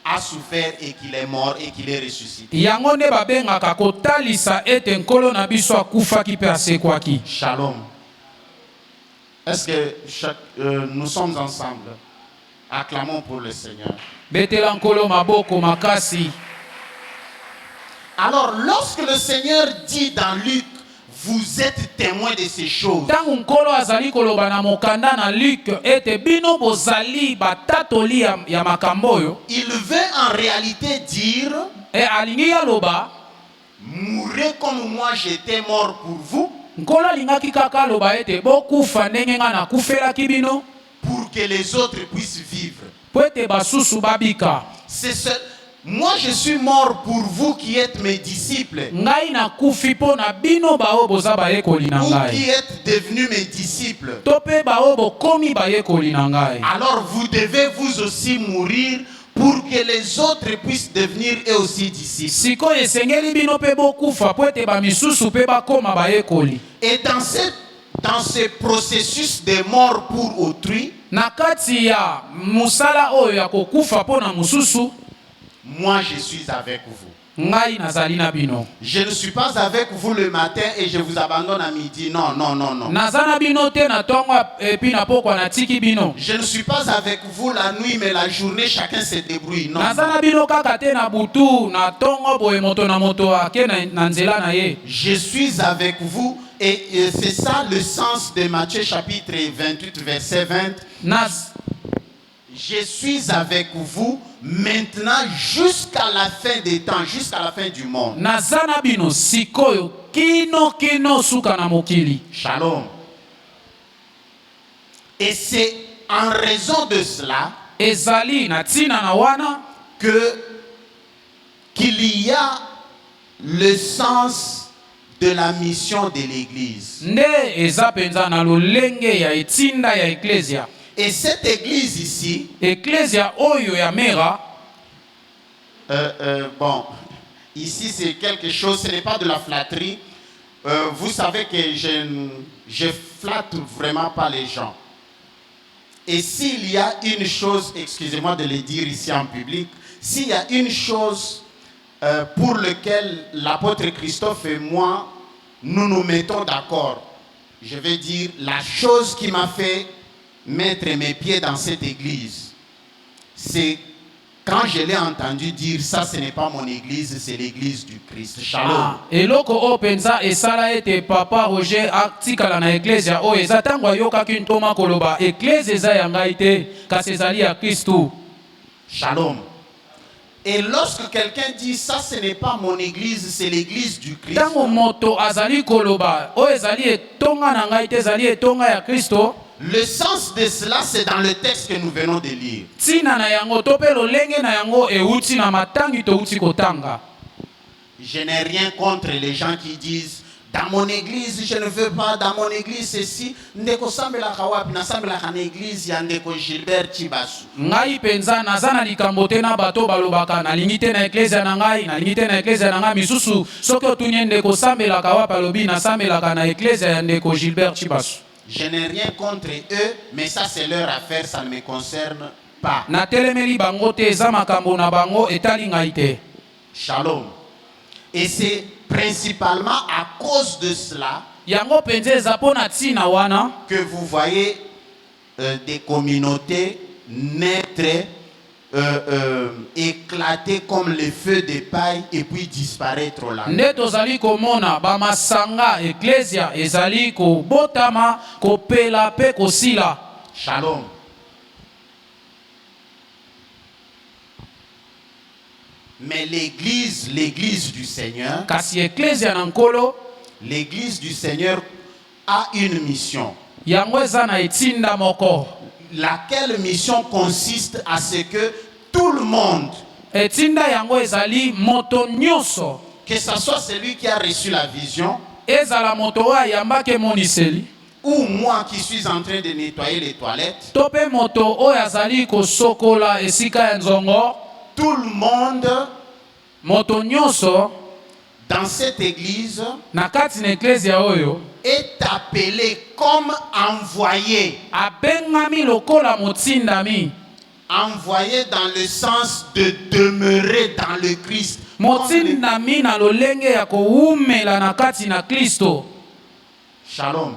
Speaker 1: a souffert et qu'il est mort et qu'il est ressuscité.
Speaker 2: Yango nde babengaka kotalisa ete nkolo na biso akufaki mpe asekwaki.
Speaker 1: Shalom. Est-ce que nous sommes ensemble? Acclamons pour le Seigneur.
Speaker 2: Betela nkolo maboko makasi.
Speaker 1: Alors, lorsque le Seigneur dit dans Luc, vous êtes témoins de ces choses.
Speaker 2: Tangu nkolo azali koloba na mokanda na Luc ete bino bozali batatoli ya makambo oyo.
Speaker 1: Il veut en réalité dire,
Speaker 2: Alingi aloba
Speaker 1: mourrez comme moi j'étais mort pour vous,
Speaker 2: nkolo alingaki kaka aloba ete bokufa ndenge nga nakufelaki bino
Speaker 1: pour que les autres puissent vivre.
Speaker 2: po ete basusu babika.
Speaker 1: C'est ce... Moi je suis mort pour vous qui êtes mes disciples,
Speaker 2: Ngai nakufi po na bino bao boza bayekoli na
Speaker 1: vous
Speaker 2: ngai.
Speaker 1: qui êtes devenus mes disciples.
Speaker 2: To pe bao bokomi bayekoli na ngai.
Speaker 1: Alors vous devez vous aussi mourir pour que les autres puissent devenir eux aussi disciples.
Speaker 2: Sikoyo esengeli bino pe bokufa po ete bamisusu pe bakoma bayekoli.
Speaker 1: Et dans ce processus de mort pour autrui,
Speaker 2: Na kati ya musala oyo ya kokufa po na mususu,
Speaker 1: moi je suis avec vous.
Speaker 2: ngai nazali na bino.
Speaker 1: Je ne suis pas avec vous le matin et je vous abandonne à midi. Non, non, non, non.
Speaker 2: Naza na bino te na tongo epi na pokwa na tiki bino.
Speaker 1: Je ne suis pas avec vous la nuit, mais la journée, chacun se débrouille. Non.
Speaker 2: Naza na bino kaka te na butu na tongo boye moto na moto ake na nzela na ye.
Speaker 1: Je suis avec vous et c'est ça le sens de Matthieu chapitre 28, verset 20. Je suis avec vous maintenant jusqu'à la fin des temps, jusqu'à la fin du monde.
Speaker 2: Naza na bino sikoyo kino suka na mokili.
Speaker 1: Shalom. Et c'est en raison de cela
Speaker 2: Ezali na tina na wana
Speaker 1: qu'il y a le sens de la mission de l'Église.
Speaker 2: nde eza penza na lolenge ya etinda ya eklesia.
Speaker 1: Et cette église ici,
Speaker 2: Eklesia oyo ya Mera,
Speaker 1: bon, ici c'est quelque chose, ce n'est pas de la flatterie. Vous savez que je flatte vraiment pas les gens. Et s'il y a une chose, excusez-moi de le dire ici en public, s'il y a une chose pour laquelle l'apôtre Christophe et moi, nous nous mettons d'accord, je vais dire la chose qui m'a fait mettre mes pieds dans cette église, c'est quand je l'ai entendu dire ça, ce n'est pas mon église, c'est l'église du Christ. Shalom.
Speaker 2: eloko o penza esala ete papa Roger atikala na eklezia o eza ntango ayokaki ntoma koloba eklezia eza ya ngai te kasi ezali ya Kristo.
Speaker 1: Shalom. Et lorsque quelqu'un dit ça, ce n'est pas mon église, c'est l'église du Christ.
Speaker 2: Ntango moto azali koloba o ezali etonga na ngai te ezali etonga ya Kristo,
Speaker 1: Le sens de cela, c'est dans le texte que nous venons de lire.
Speaker 2: tina na yango to pe lolenge na yango euti na matangi touti kotanga.
Speaker 1: Je n'ai rien contre les gens qui disent dans mon église, je ne veux pas, dans mon église, ceci. Ndeko sambela kawapi na sambela kana église ya ndeko Gilbert Chibasu.
Speaker 2: Ngai penza naza na likambo te na bato balobaka nalingi te na eklezia na ngai, nalingi te na eklezia na ngai misusu soki otuni ndeko sambelaka wapi alobi nasambelaka na eklezia ya ndeko Gilbert Chibasu.
Speaker 1: Je n'ai rien contre eux, mais ça c'est leur affaire, ça ne me concerne pas.
Speaker 2: Na telemeli bango te eza makambo na bango etali ngai te.
Speaker 1: Shalom. Et c'est principalement à cause de cela
Speaker 2: Yango penza eza po na tina wana
Speaker 1: que vous voyez des communautés naître, éclater comme le feu de paille et puis disparaître au lendemain.
Speaker 2: nde tozali komona bamasanga eklezia ezali kobotama kopela pe kosila.
Speaker 1: Shalom. Mais l'église du Seigneur,
Speaker 2: Kasi eklezia na nkolo
Speaker 1: l'église du Seigneur a une mission.
Speaker 2: yango eza na etinda moko.
Speaker 1: Laquelle mission consiste à ce que tout le monde,
Speaker 2: Etinda yango ezali moto nyonso,
Speaker 1: que ce soit celui qui a reçu la vision,
Speaker 2: ezala moto oyo ayambaki emoniseli
Speaker 1: ou moi qui suis en train de nettoyer les toilettes,
Speaker 2: to pe moto oyo azali kosokola esika ya nzongo,
Speaker 1: tout le monde
Speaker 2: moto nyonso
Speaker 1: dans cette église
Speaker 2: na kati na eklezia oyo
Speaker 1: est appelé comme envoyé.
Speaker 2: abengami lokola motindami.
Speaker 1: Envoyé dans le sens de demeurer dans le Christ.
Speaker 2: Motindami na lolenge ya koumela na kati na Kristo.
Speaker 1: Shalom.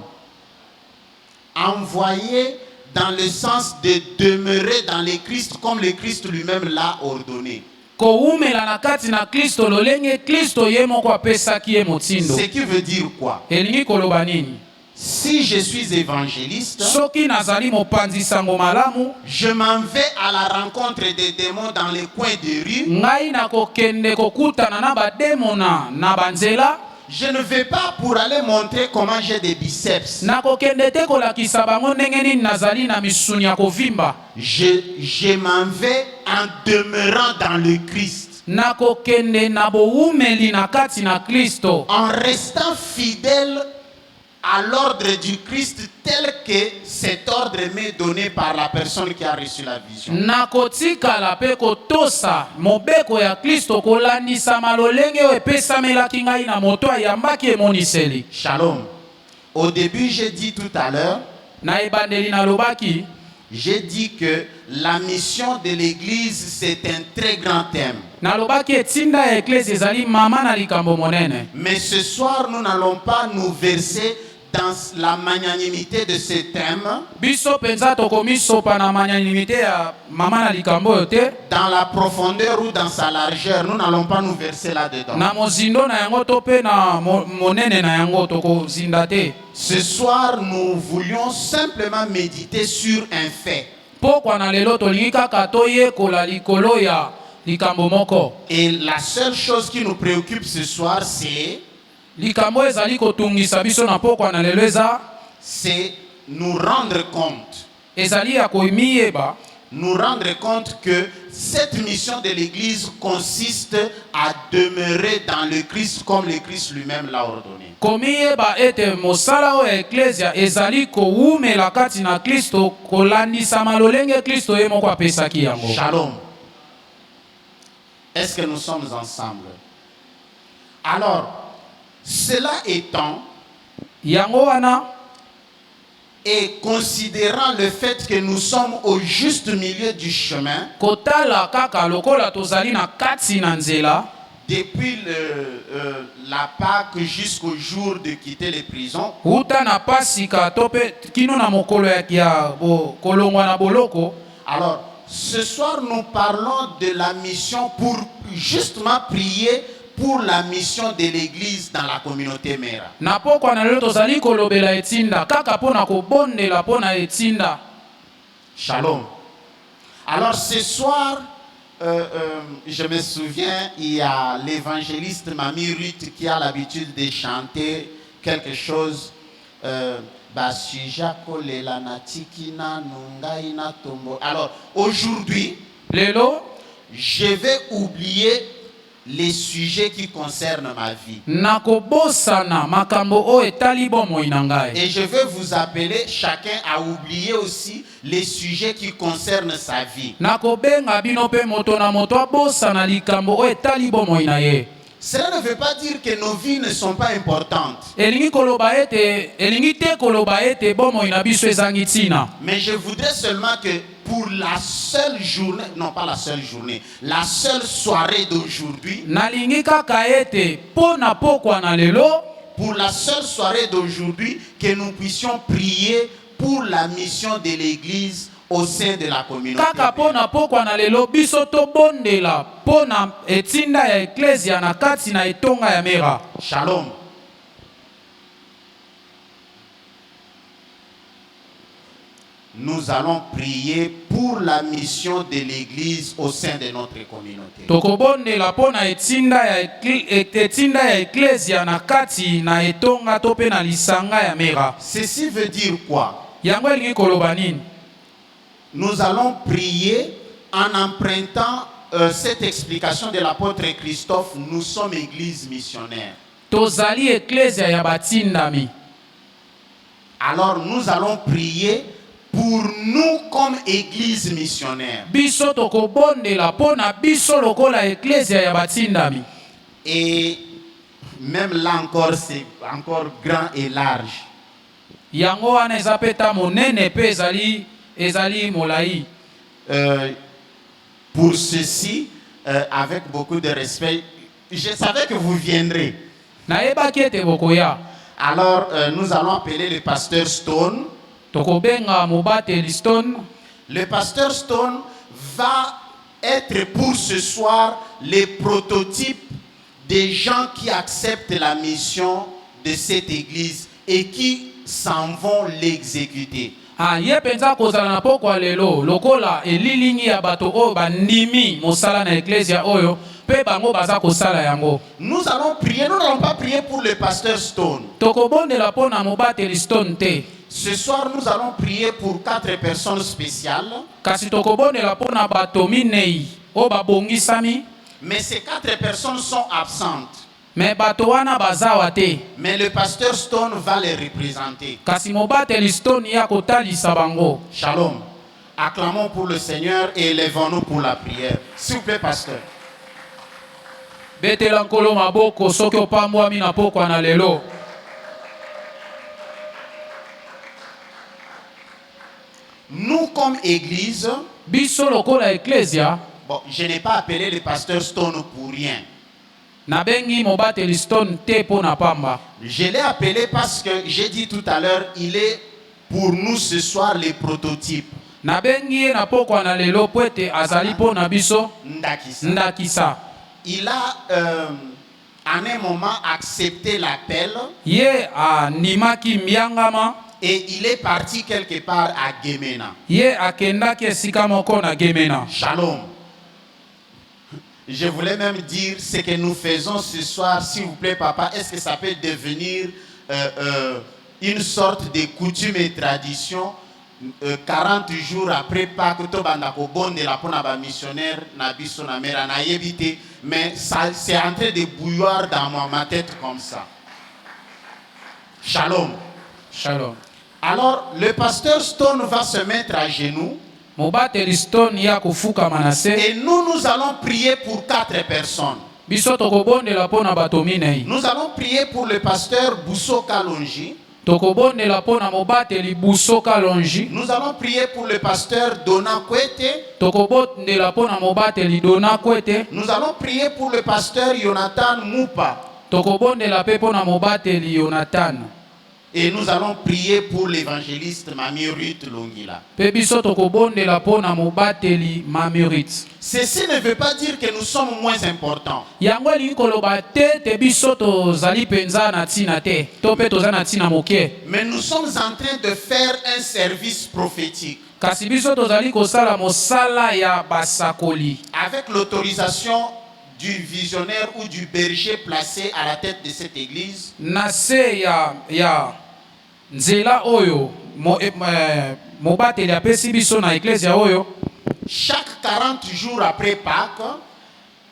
Speaker 1: Envoyé dans le sens de demeurer dans le Christ comme le Christ lui-même l'a ordonné.
Speaker 2: Koumela na kati na Kristo lolenge Kristo ye moko apesaki ye motindo.
Speaker 1: Ce qui veut dire quoi?
Speaker 2: Elingi koloba nini?
Speaker 1: Si je suis évangéliste,
Speaker 2: Soki nazali mopanzi sango malamu,
Speaker 1: je m'en vais à la rencontre des démons dans les coins de rue.
Speaker 2: ngai nakokende kokutana na bademona na banzela.
Speaker 1: Je ne vais pas pour aller montrer comment j'ai des biceps.
Speaker 2: Nakokende te kolakisa bango ndenge nini nazali na misuni ya kovimba.
Speaker 1: Je m'en vais en demeurant dans le Christ.
Speaker 2: Nakokende na boumeli na kati na Kristo.
Speaker 1: En restant fidèle à l'ordre du Christ tel que cet ordre m'est donné par la personne qui a reçu la vision.
Speaker 2: Nakotikala pe kotosa mobeko ya Kristo kolandisa malolenge oyo epesamelaki ngai na moto ayambaki emoniseli.
Speaker 1: Shalom. Au début, j'ai dit tout à l'heure,
Speaker 2: Na ebandeli nalobaki
Speaker 1: j'ai dit que la mission de l'Église, c'est un très grand thème.
Speaker 2: nalobaki etinda ya eklesi ezali mama na likambo monene.
Speaker 1: Mais ce soir, nous n'allons pas nous verser dans la magnanimité de ce thème,
Speaker 2: Biso penza tokomi sopa na magnanimité ya mama na likambo oyo te.
Speaker 1: dans la profondeur ou dans sa largeur. Nous n'allons pas nous verser là-dedans.
Speaker 2: Na mozindo na yango to pe na monene na yango tokozinda te.
Speaker 1: Ce soir, nous voulions simplement méditer sur un fait.
Speaker 2: Pokwa na lelo tolingi kaka toyekola likolo ya likambo moko.
Speaker 1: Et la seule chose qui nous préoccupe ce soir,
Speaker 2: Likambo ezali kotungisa biso na pokwa na lelo
Speaker 1: c'est nous rendre compte.
Speaker 2: ezali ya koyeba.
Speaker 1: Nous rendre compte que cette mission de l'Église consiste à demeurer dans le Christ comme le Christ lui-même l'a ordonné.
Speaker 2: Komiyeba ete mosala oyo eklezia ezali koumela kati na Kristo kolandisa malolenge Kristo ye moko apesaki yango.
Speaker 1: Shalom. Est-ce que nous sommes ensemble? Alors, cela étant,
Speaker 2: Yango wana
Speaker 1: et considérant le fait que nous sommes au juste milieu du chemin,
Speaker 2: kotala kaka lokola tozali na kati na nzela
Speaker 1: depuis la Pâque jusqu'au jour de quitter les prisons,
Speaker 2: uta na pasika to pe kino na mokolo ya kolongwa na boloko.
Speaker 1: alors ce soir nous parlons de la mission pour justement prier pour la mission de l'église dans la communauté Mera.
Speaker 2: Na pokwa na lelo tozali kolobela etinda kaka pona kobondela pona etinda.
Speaker 1: Shalom. Alors ce soir, je me souviens, il y a l'évangéliste Mamie Ruth qui a l'habitude de chanter quelque chose. Alors aujourd'hui,
Speaker 2: Lelo
Speaker 1: je vais oublier les sujets qui concernent ma vie.
Speaker 2: nakobosana makambo o etali bomoi na ngai.
Speaker 1: Et je vais vous appeler chacun à oublier aussi les sujets qui concernent sa vie.
Speaker 2: Nakobenga bino pe moto na moto abosana likambo o etali bomoi na ye.
Speaker 1: Cela ne veut pas dire que nos vies ne sont pas importantes.
Speaker 2: Elingi te koloba ete bomoi na biso ezangi tina.
Speaker 1: Mais je voudrais seulement que pour la seule journée, non pas la seule journée, la seule soirée d'aujourd'hui,
Speaker 2: Nalingi kaka ete pona pokwa na lelo
Speaker 1: pour la seule soirée d'aujourd'hui, que nous puissions prier pour la mission de l'église au sein de la communauté.
Speaker 2: kaka pona pokwa na lelo biso to bondela pona etinda ya eklesia na kati na etonga ya Mera.
Speaker 1: Shalom. Nous allons prier pour la mission de l'église au sein de notre communauté.
Speaker 2: Tokobondela pona etinda ya eklesia na kati na etonga to pe na lisanga ya Mera.
Speaker 1: Ceci veut dire quoi?
Speaker 2: Yango elingi koloba nini?
Speaker 1: Nous allons prier en empruntant cette explication de l'apôtre Christophe. Nous sommes église missionnaire.
Speaker 2: Tozali eklesia ya batindami.
Speaker 1: Alors nous allons prier pour nous comme église missionnaire.
Speaker 2: Biso tokobondela pona biso lokola eklesia ya batindami.
Speaker 1: Et même là encore, c'est encore grand et large.
Speaker 2: Yango wana eza peta monene pe ezali molai.
Speaker 1: Pour ceci, avec beaucoup de respect, je savais que vous viendrez.
Speaker 2: Nayebaki ete bokoya.
Speaker 1: Alors nous allons appeler le pasteur Stone.
Speaker 2: Tokobenga mobateli Stone.
Speaker 1: Le pasteur Stone va être pour ce soir le prototype des gens qui acceptent la mission de cette église et qui s'en vont l'exécuter.
Speaker 2: Ye penza kozala na pokwa lelo lokola elilingi ya bato oyo bandimi mosala na eklesia oyo pe bango baza kosala yango.
Speaker 1: Nous allons prier, nous n'allons pas prier pour le pasteur Stone.
Speaker 2: Tokobondela pona mobateli Stone te.
Speaker 1: Ce soir, nous allons prier pour 4 personnes spéciales.
Speaker 2: Kasi tokobondela pona bato minei o babongisami.
Speaker 1: Mais ces 4 personnes sont absentes.
Speaker 2: Me bato wana bazawa te.
Speaker 1: Mais le pasteur Stone va les représenter.
Speaker 2: Kasi mobateli Stone ya kotalisa bango.
Speaker 1: Shalom. Acclamons pour le Seigneur et élevons-nous pour la prière. S'il vous plaît, pasteur.
Speaker 2: Betela nkolo maboko soki opambwami na pokwa na lelo.
Speaker 1: Nous, comme église,
Speaker 2: Biso lokola eklesia,
Speaker 1: bon, je n'ai pas appelé le pasteur Stone pour rien.
Speaker 2: nabengi mobateli Stone te pona pamba.
Speaker 1: Je l'ai appelé parce que j'ai dit tout à l'heure, il est pour nous ce soir le prototype.
Speaker 2: Nabengi na pokwa na lelo poete azali pona biso
Speaker 1: Ndakisa.
Speaker 2: ndakisa.
Speaker 1: Il a en un moment accepté l'appel
Speaker 2: Ye animaki miangama.
Speaker 1: et il est parti quelque part à Gemena.
Speaker 2: Ye akendaki esika moko na Gemena.
Speaker 1: Shalom. Je voulais même dire ce que nous faisons ce soir, s'il vous plaît, papa. Est-ce que ça peut devenir une sorte de coutume et tradition 40 jours après Pâques, to bandako bonde la pona ba missionnaire na biso na mera na yebite, mais ça c'est en train de bouilloire dans ma tête comme ça. Shalom.
Speaker 2: Shalom.
Speaker 1: Alors le pasteur Stone va se mettre à genoux
Speaker 2: Mobateli Stone ya kufuka manase.
Speaker 1: et nous allons prier pour 4 personnes.
Speaker 2: Biso tokobondela pona bato minei.
Speaker 1: Nous allons prier pour le pasteur Bousso Kalonji.
Speaker 2: tokobondela pona mobateli busoka longi.
Speaker 1: Nous allons prier pour le pasteur Dona Kwete.
Speaker 2: Tokobondela pona mobateli dona kwete.
Speaker 1: Nous allons prier pour le pasteur Jonathan Moupa.
Speaker 2: Tokobondela pe pona mobateli Jonathan.
Speaker 1: Et nous allons prier pour l'évangéliste Mami Ruth Longila.
Speaker 2: Pe biso tokobondela pona mobateli Mamirit.
Speaker 1: Ceci ne veut pas dire que nous sommes moins importants.
Speaker 2: Yango elingi koloba te biso tozali penza na ntina te to mpe toza na ntina moke.
Speaker 1: Mais nous sommes en train de faire un service prophétique.
Speaker 2: Kasi biso tozali kosala mosala ya basakoli.
Speaker 1: Avec l'autorisation du visionnaire ou du berger placé à la tête de cette église.
Speaker 2: Na se ya nzela oyo mobateli apesi biso na eklesia oyo.
Speaker 1: Chaque 40 jours après Pâques,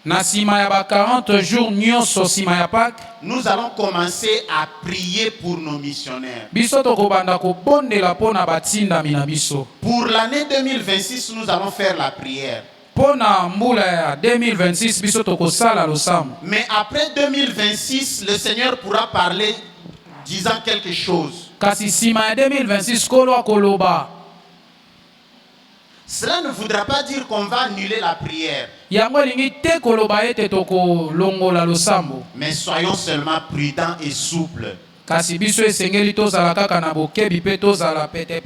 Speaker 2: na sima ya ba 40 jours nyonso sima ya Pâques,
Speaker 1: nous allons commencer à prier pour nos missionnaires.
Speaker 2: Biso tokobanda kobondela pona batindami na biso.
Speaker 1: Pour l'année 2026, nous allons faire la prière.
Speaker 2: Pona mbula ya 2026 biso tokosala losambo.
Speaker 1: Mais après 2026, le Seigneur pourra parler disant quelque chose.
Speaker 2: Kasi sima ya 2026 kolo akoloba.
Speaker 1: Cela ne voudra pas dire qu'on va annuler la prière.
Speaker 2: Yango elingi te koloba ete tokolongola losambo.
Speaker 1: Mais soyons seulement prudents et souples.
Speaker 2: Kasi biso esengeli tozala kaka na bokebi pe tozala pete.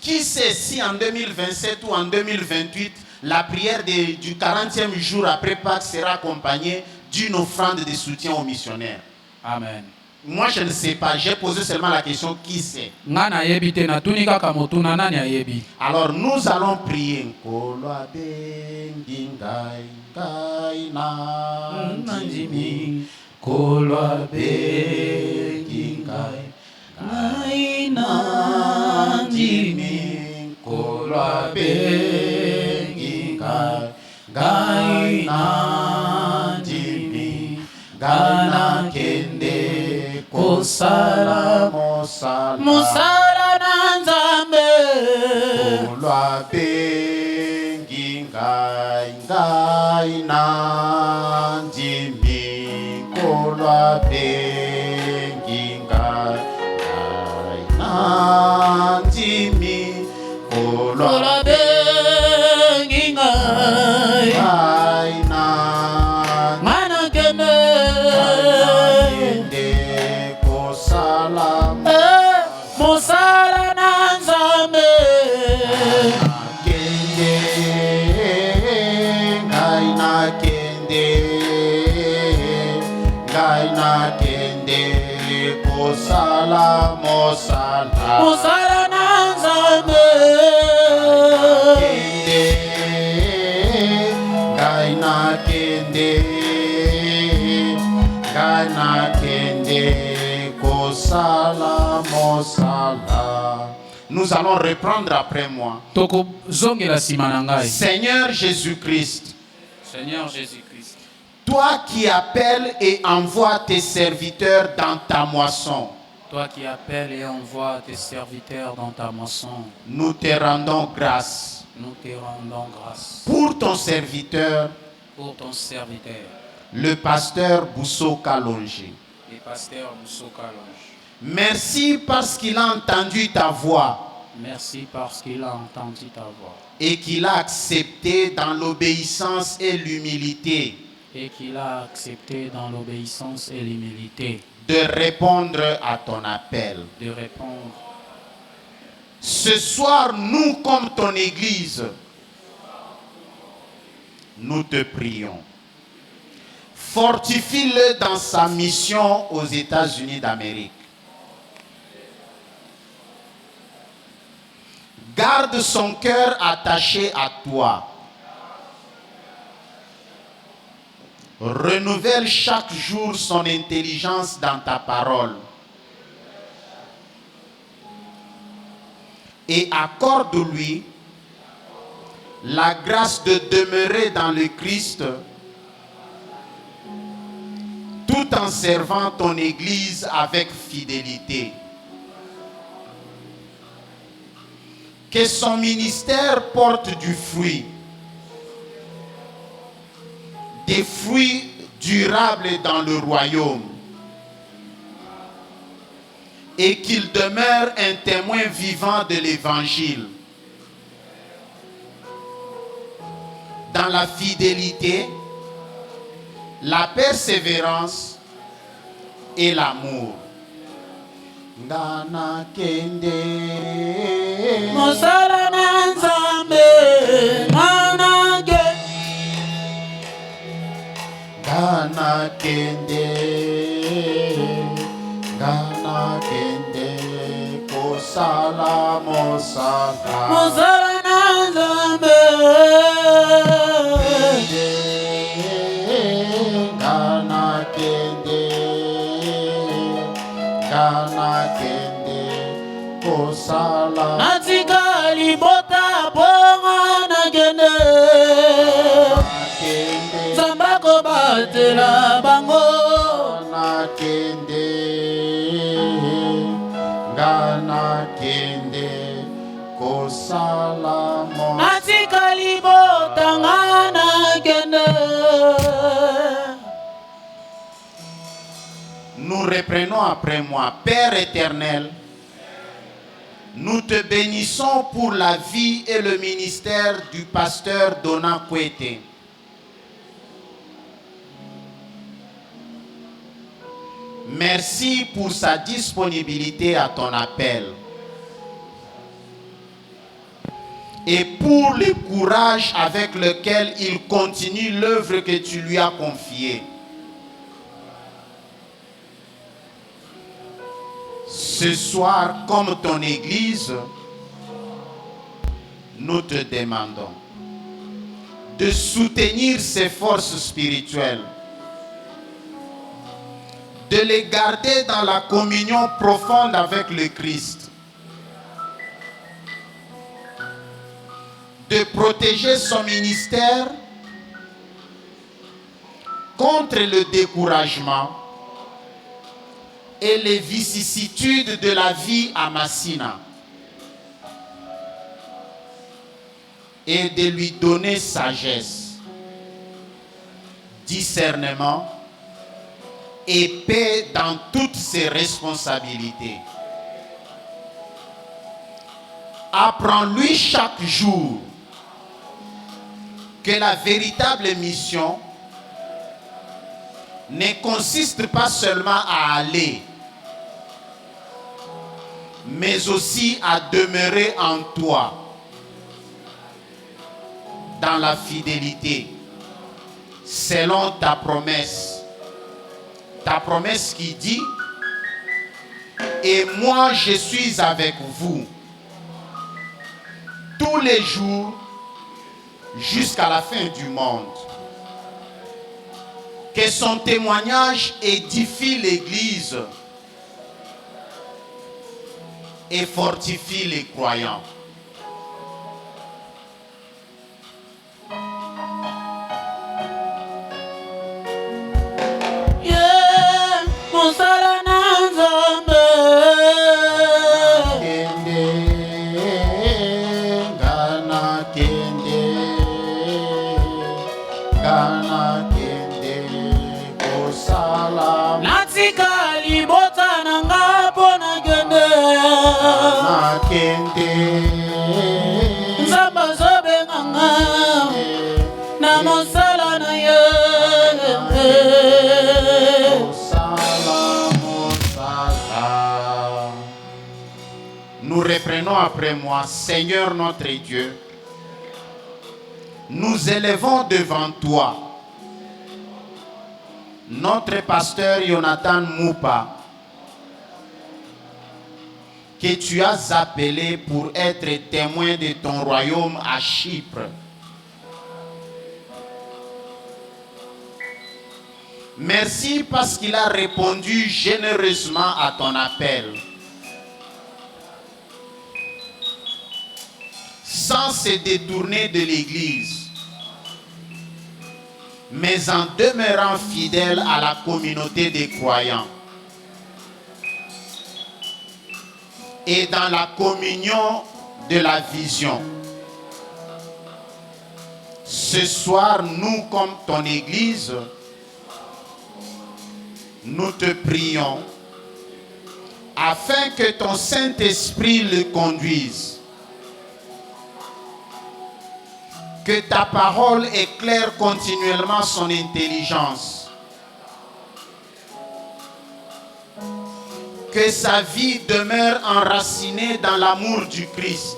Speaker 1: Qui sait si en 2027 ou en 2028, la prière du 40e jour après Pâques sera accompagnée d'une offrande de soutien aux missionnaires.
Speaker 2: Amen.
Speaker 1: Moi, je ne sais pas. J'ai posé seulement la question qui sait. Alors, nous allons prier. Mosala na Nzambe kolwa bengi ngai na ndimi kolwa bengi ngai na ndimi kolwa bengi ngai na mana kene Mosala na Nzambe ngai na kende kosala mosala na Nzambe ngai na kende kosala mosala. Nous allons reprendre après moi. Seigneur Jésus-Christ.
Speaker 2: Seigneur Jésus-Christ.
Speaker 1: Toi qui appelles et envoies tes serviteurs dans ta moisson.
Speaker 2: Toi qui appelles et envoies tes serviteurs dans ta moisson.
Speaker 1: Nous te rendons grâce.
Speaker 2: Nous te rendons grâce.
Speaker 1: Pour ton serviteur.
Speaker 2: Pour ton serviteur.
Speaker 1: Le pasteur Bousso Kalonji.
Speaker 2: Le pasteur Bousso Kalonji.
Speaker 1: Merci parce qu'il a entendu ta voix.
Speaker 2: Merci parce qu'il a entendu ta voix.
Speaker 1: Et qu'il a accepté dans l'obéissance et l'humilité.
Speaker 2: Et qu'il a accepté dans l'obéissance et l'humilité.
Speaker 1: De répondre à ton appel.
Speaker 2: De répondre.
Speaker 1: Ce soir, nous, comme ton Église, nous te prions. Fortifie-le dans sa mission aux États-Unis d'Amérique. Garde son cœur attaché à toi. Renouvelle chaque jour son intelligence dans ta parole. Et accorde-lui la grâce de demeurer dans le Christ tout en servant ton Église avec fidélité. Que son ministère porte du fruit, des fruits durables dans le royaume. et qu'il demeure un témoin vivant de l'Évangile. Dans la fidélité, la persévérance et l'amour. Ngana kende
Speaker 2: Mosala na Nzambe ngana ke
Speaker 1: Ngana kende kosala mosala
Speaker 2: Mosala na Nzambe
Speaker 1: Ngana kende kosala
Speaker 2: natika libota ponga na kende Nzamba ko batela bango
Speaker 1: Ngana kende kosala
Speaker 2: natika libota ngana kende.
Speaker 1: Nous reprenons après moi. Père éternel, nous te bénissons pour la vie et le ministère du pasteur Donald Kwete. Merci pour sa disponibilité à ton appel. Et pour le courage avec lequel il continue l'œuvre que tu lui as confiée. Ce soir, comme ton Église, nous te demandons de soutenir ses forces spirituelles, de les garder dans la communion profonde avec le Christ, de protéger son ministère contre le découragement et les vicissitudes de la vie à Massina, et de lui donner sagesse, discernement et paix dans toutes ses responsabilités. Apprends-lui chaque jour que la véritable mission ne consiste pas seulement à aller, mais aussi à demeurer en toi, dans la fidélité, selon ta promesse qui dit, et moi je suis avec vous tous les jours jusqu'à la fin du monde. Que son témoignage édifie l'Église et fortifie les croyants.
Speaker 2: Nzamba zobe nganga na mosala na ye.
Speaker 1: Nous reprenons après moi. Seigneur notre Dieu, nous élevons devant toi notre pasteur Jonathan Moupa, que tu as appelé pour être témoin de ton royaume à Chypre. Merci parce qu'il a répondu généreusement à ton appel, sans se détourner de l'Église, mais en demeurant fidèle à la communauté des croyants et dans la communion de la vision. Ce soir, nous, comme ton Église, nous te prions afin que ton Saint-Esprit le conduise. Que ta parole éclaire continuellement son intelligence. Que sa vie demeure enracinée dans l'amour du Christ.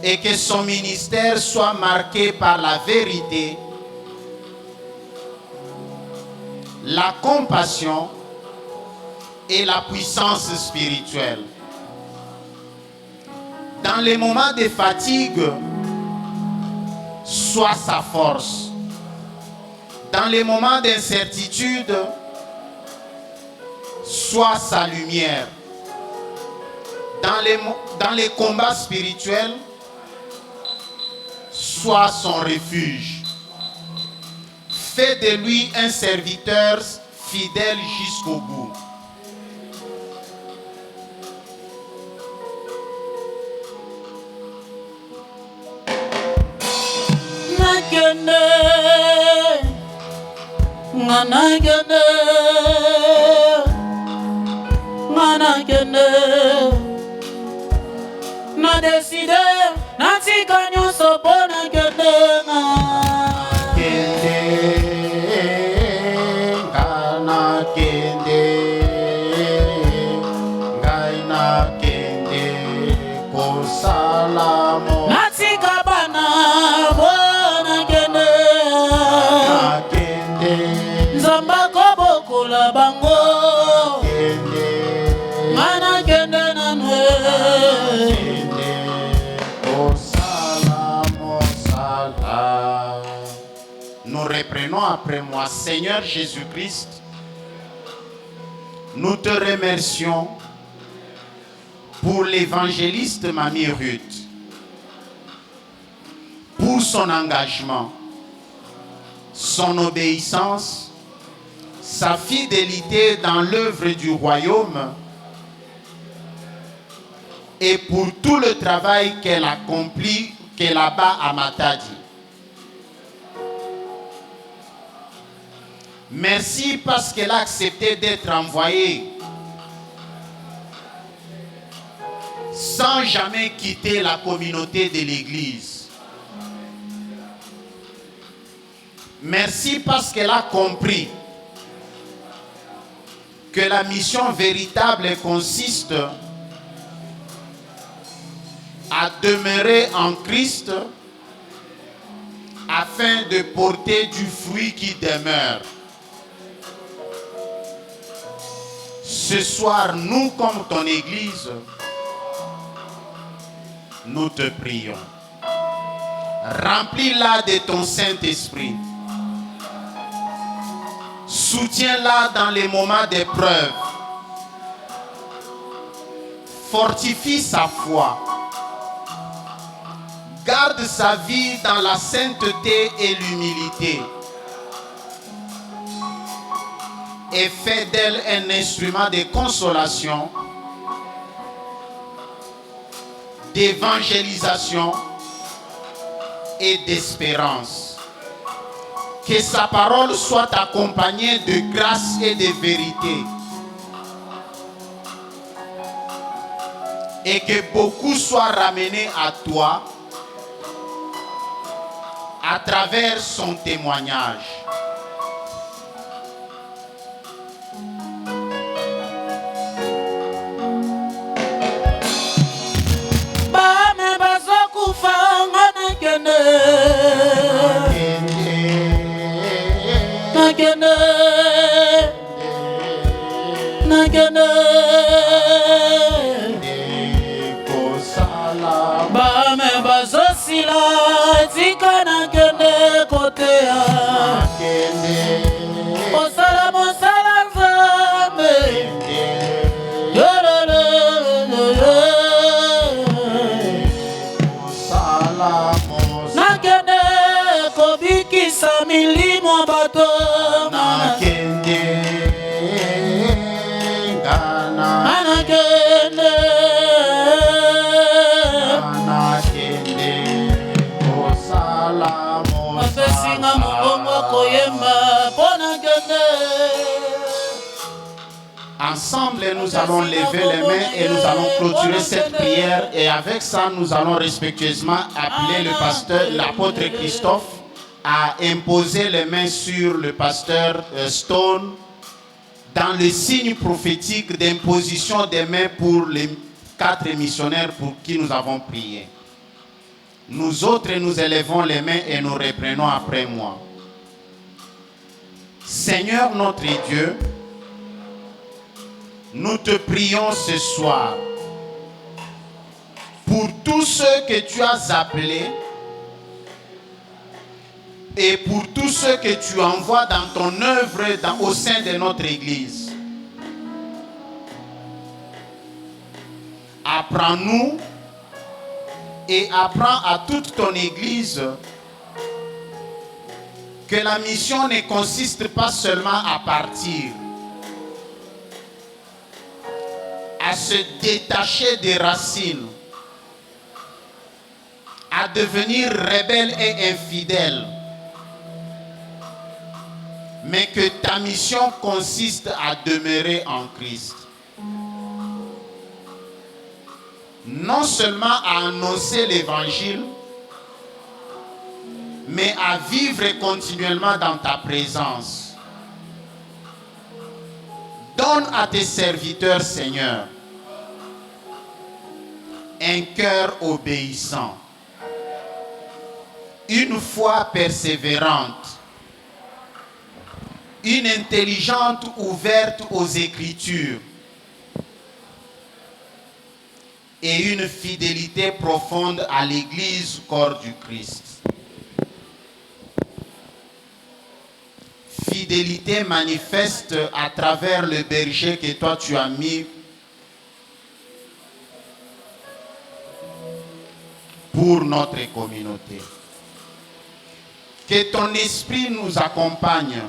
Speaker 1: Et que son ministère soit marqué par la vérité, la compassion et la puissance spirituelle. Dans les moments de fatigue, sois sa force. Dans les moments d'incertitude, sois sa lumière. Dans les combats spirituels, sois son refuge. Fais de lui un serviteur fidèle jusqu'au bout.
Speaker 2: Na décidé, na tika nyonso pona kedenga. Na tika bana pona kende. Nzamba kobokola bango. Mana kende na nwe.
Speaker 1: Nous reprenons après moi. Seigneur Jésus-Christ, nous te remercions pour l'évangéliste Mamie Ruth, pour son engagement, son obéissance, sa fidélité dans l'œuvre du royaume et pour tout le travail qu'elle accomplit là-bas à Matadi. Merci parce qu'elle a accepté d'être envoyée sans jamais quitter la communauté de l'Église. Merci parce qu'elle a compris que la mission véritable consiste à demeurer en Christ afin de porter du fruit qui demeure. Ce soir, nous, comme ton Église, nous te prions. Remplis-la de ton Saint-Esprit. Soutiens-la dans les moments d'épreuve. Fortifie sa foi. Garde sa vie dans la sainteté et l'humilité. Et fais d'elle un instrument de consolation, d'évangélisation et d'espérance. Que sa parole soit accompagnée de grâce et de vérité. Et que beaucoup soient ramenés à toi à travers son témoignage.
Speaker 2: Bame bazosila tika na kende kotea. Osala mosala nzambe. Na kende kobikisa milimo bato.
Speaker 1: ensemble, nous allons lever les mains et nous allons clôturer cette prière. Et avec ça, nous allons respectueusement appeler le pasteur, l'apôtre Christophe, à imposer les mains sur le pasteur Stone dans le signe prophétique d'imposition des mains pour les 4 missionnaires pour qui nous avons prié. Nous autres, nous élevons les mains et nous reprenons après moi. Seigneur notre Dieu, nous te prions ce soir pour tous ceux que tu as appelés et pour tous ceux que tu envoies dans ton œuvre au sein de notre Église. Apprends-nous et apprends à toute ton Église que la mission ne consiste pas seulement à partir, à se détacher des racines, à devenir rebelle et infidèle, mais que ta mission consiste à demeurer en Christ. Non seulement à annoncer l'évangile, mais à vivre continuellement dans ta présence. Donne à tes serviteurs, Seigneur, un cœur obéissant, une foi persévérante, une intelligence ouverte aux Écritures et une fidélité profonde à l'Église, corps du Christ. Fidélité manifeste à travers le berger que toi tu as mis pour notre communauté. Que ton esprit nous accompagne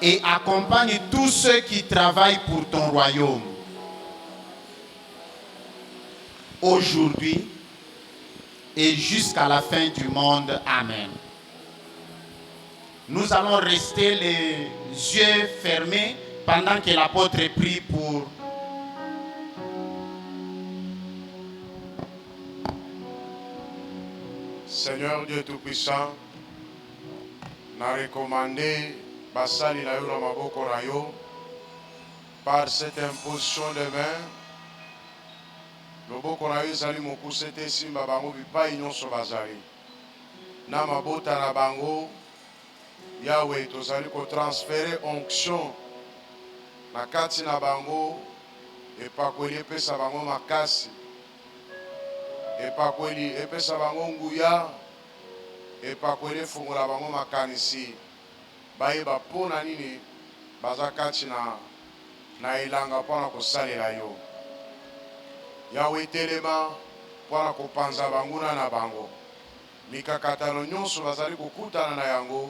Speaker 1: et accompagne tous ceux qui travaillent pour ton royaume. Aujourd'hui et jusqu'à la fin du monde. Amen. Nous allons rester les yeux fermés pendant que l'apôtre prie pour...
Speaker 4: Seigneur Dieu Tout-Puissant, n'a recommandé Basali na yo na maboko na yo par cette imposition de main. Loboko na yo ezali mokuse te simba bango bipai nyonso bazali. Na mabota na bango Yahweh tozali ko transférer onction na kati na bango epakweli epesa bango makasi, epakweli epesa bango nguya, epakweli efungola bango makanisi bayeba mpona nini baza kati na elanga mpona kosalela yo. Yahweh telema mpona kopanza banguna na bango, mikakatano nyonso bazali kokutana na yango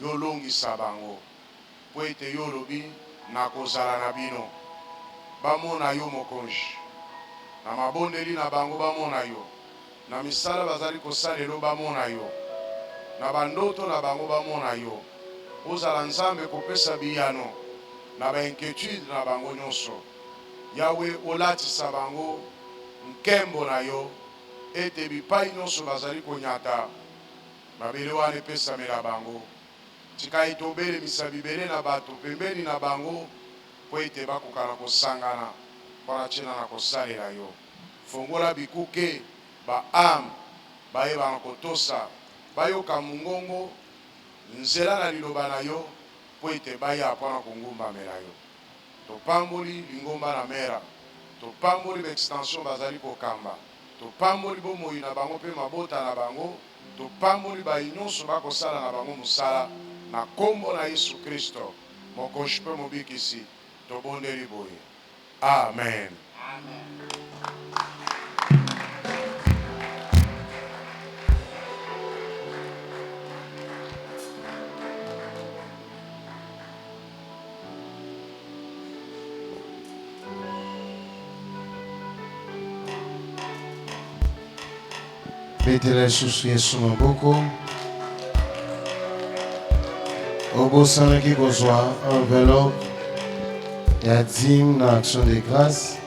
Speaker 4: yo longisa bango po ete yo lobi na kozala na bino. Bamona yo mokonzi na mabondeli na bango, bamona yo na misala bazali kosalelo, bamona yo na bandoto na bango, bamona yo. Ozala nzambe kopesa biyano na bainquiétude na bango nyonso. Yahweh olatisa bango nkembo na yo ete bipai nyonso bazali konyata mabele wana epesamela bango. Tika etobelemisa bibele na bato pembeni na bango po ete bakokana kosangana mpona ntina na kosalela yo. Fongola bikuke baame bayeba na kotosa, bayoka mongongo nzela na liloba na yo po ete baya mpona kongumbamela yo. Topamboli lingomba na mera, topamboli baextension bazali kokamba, topamboli bomoi na bango mpe mabota na bango, topamboli bayi nyonso bakosala na bango mosala na kombo na Yesu Kristo mokonzi mpe mobikisi tobondeli boye. Amen. Amen.
Speaker 5: Betele susu Yesu maboko. Obosanaki kozwa enveloppe ya dîme na action de grâce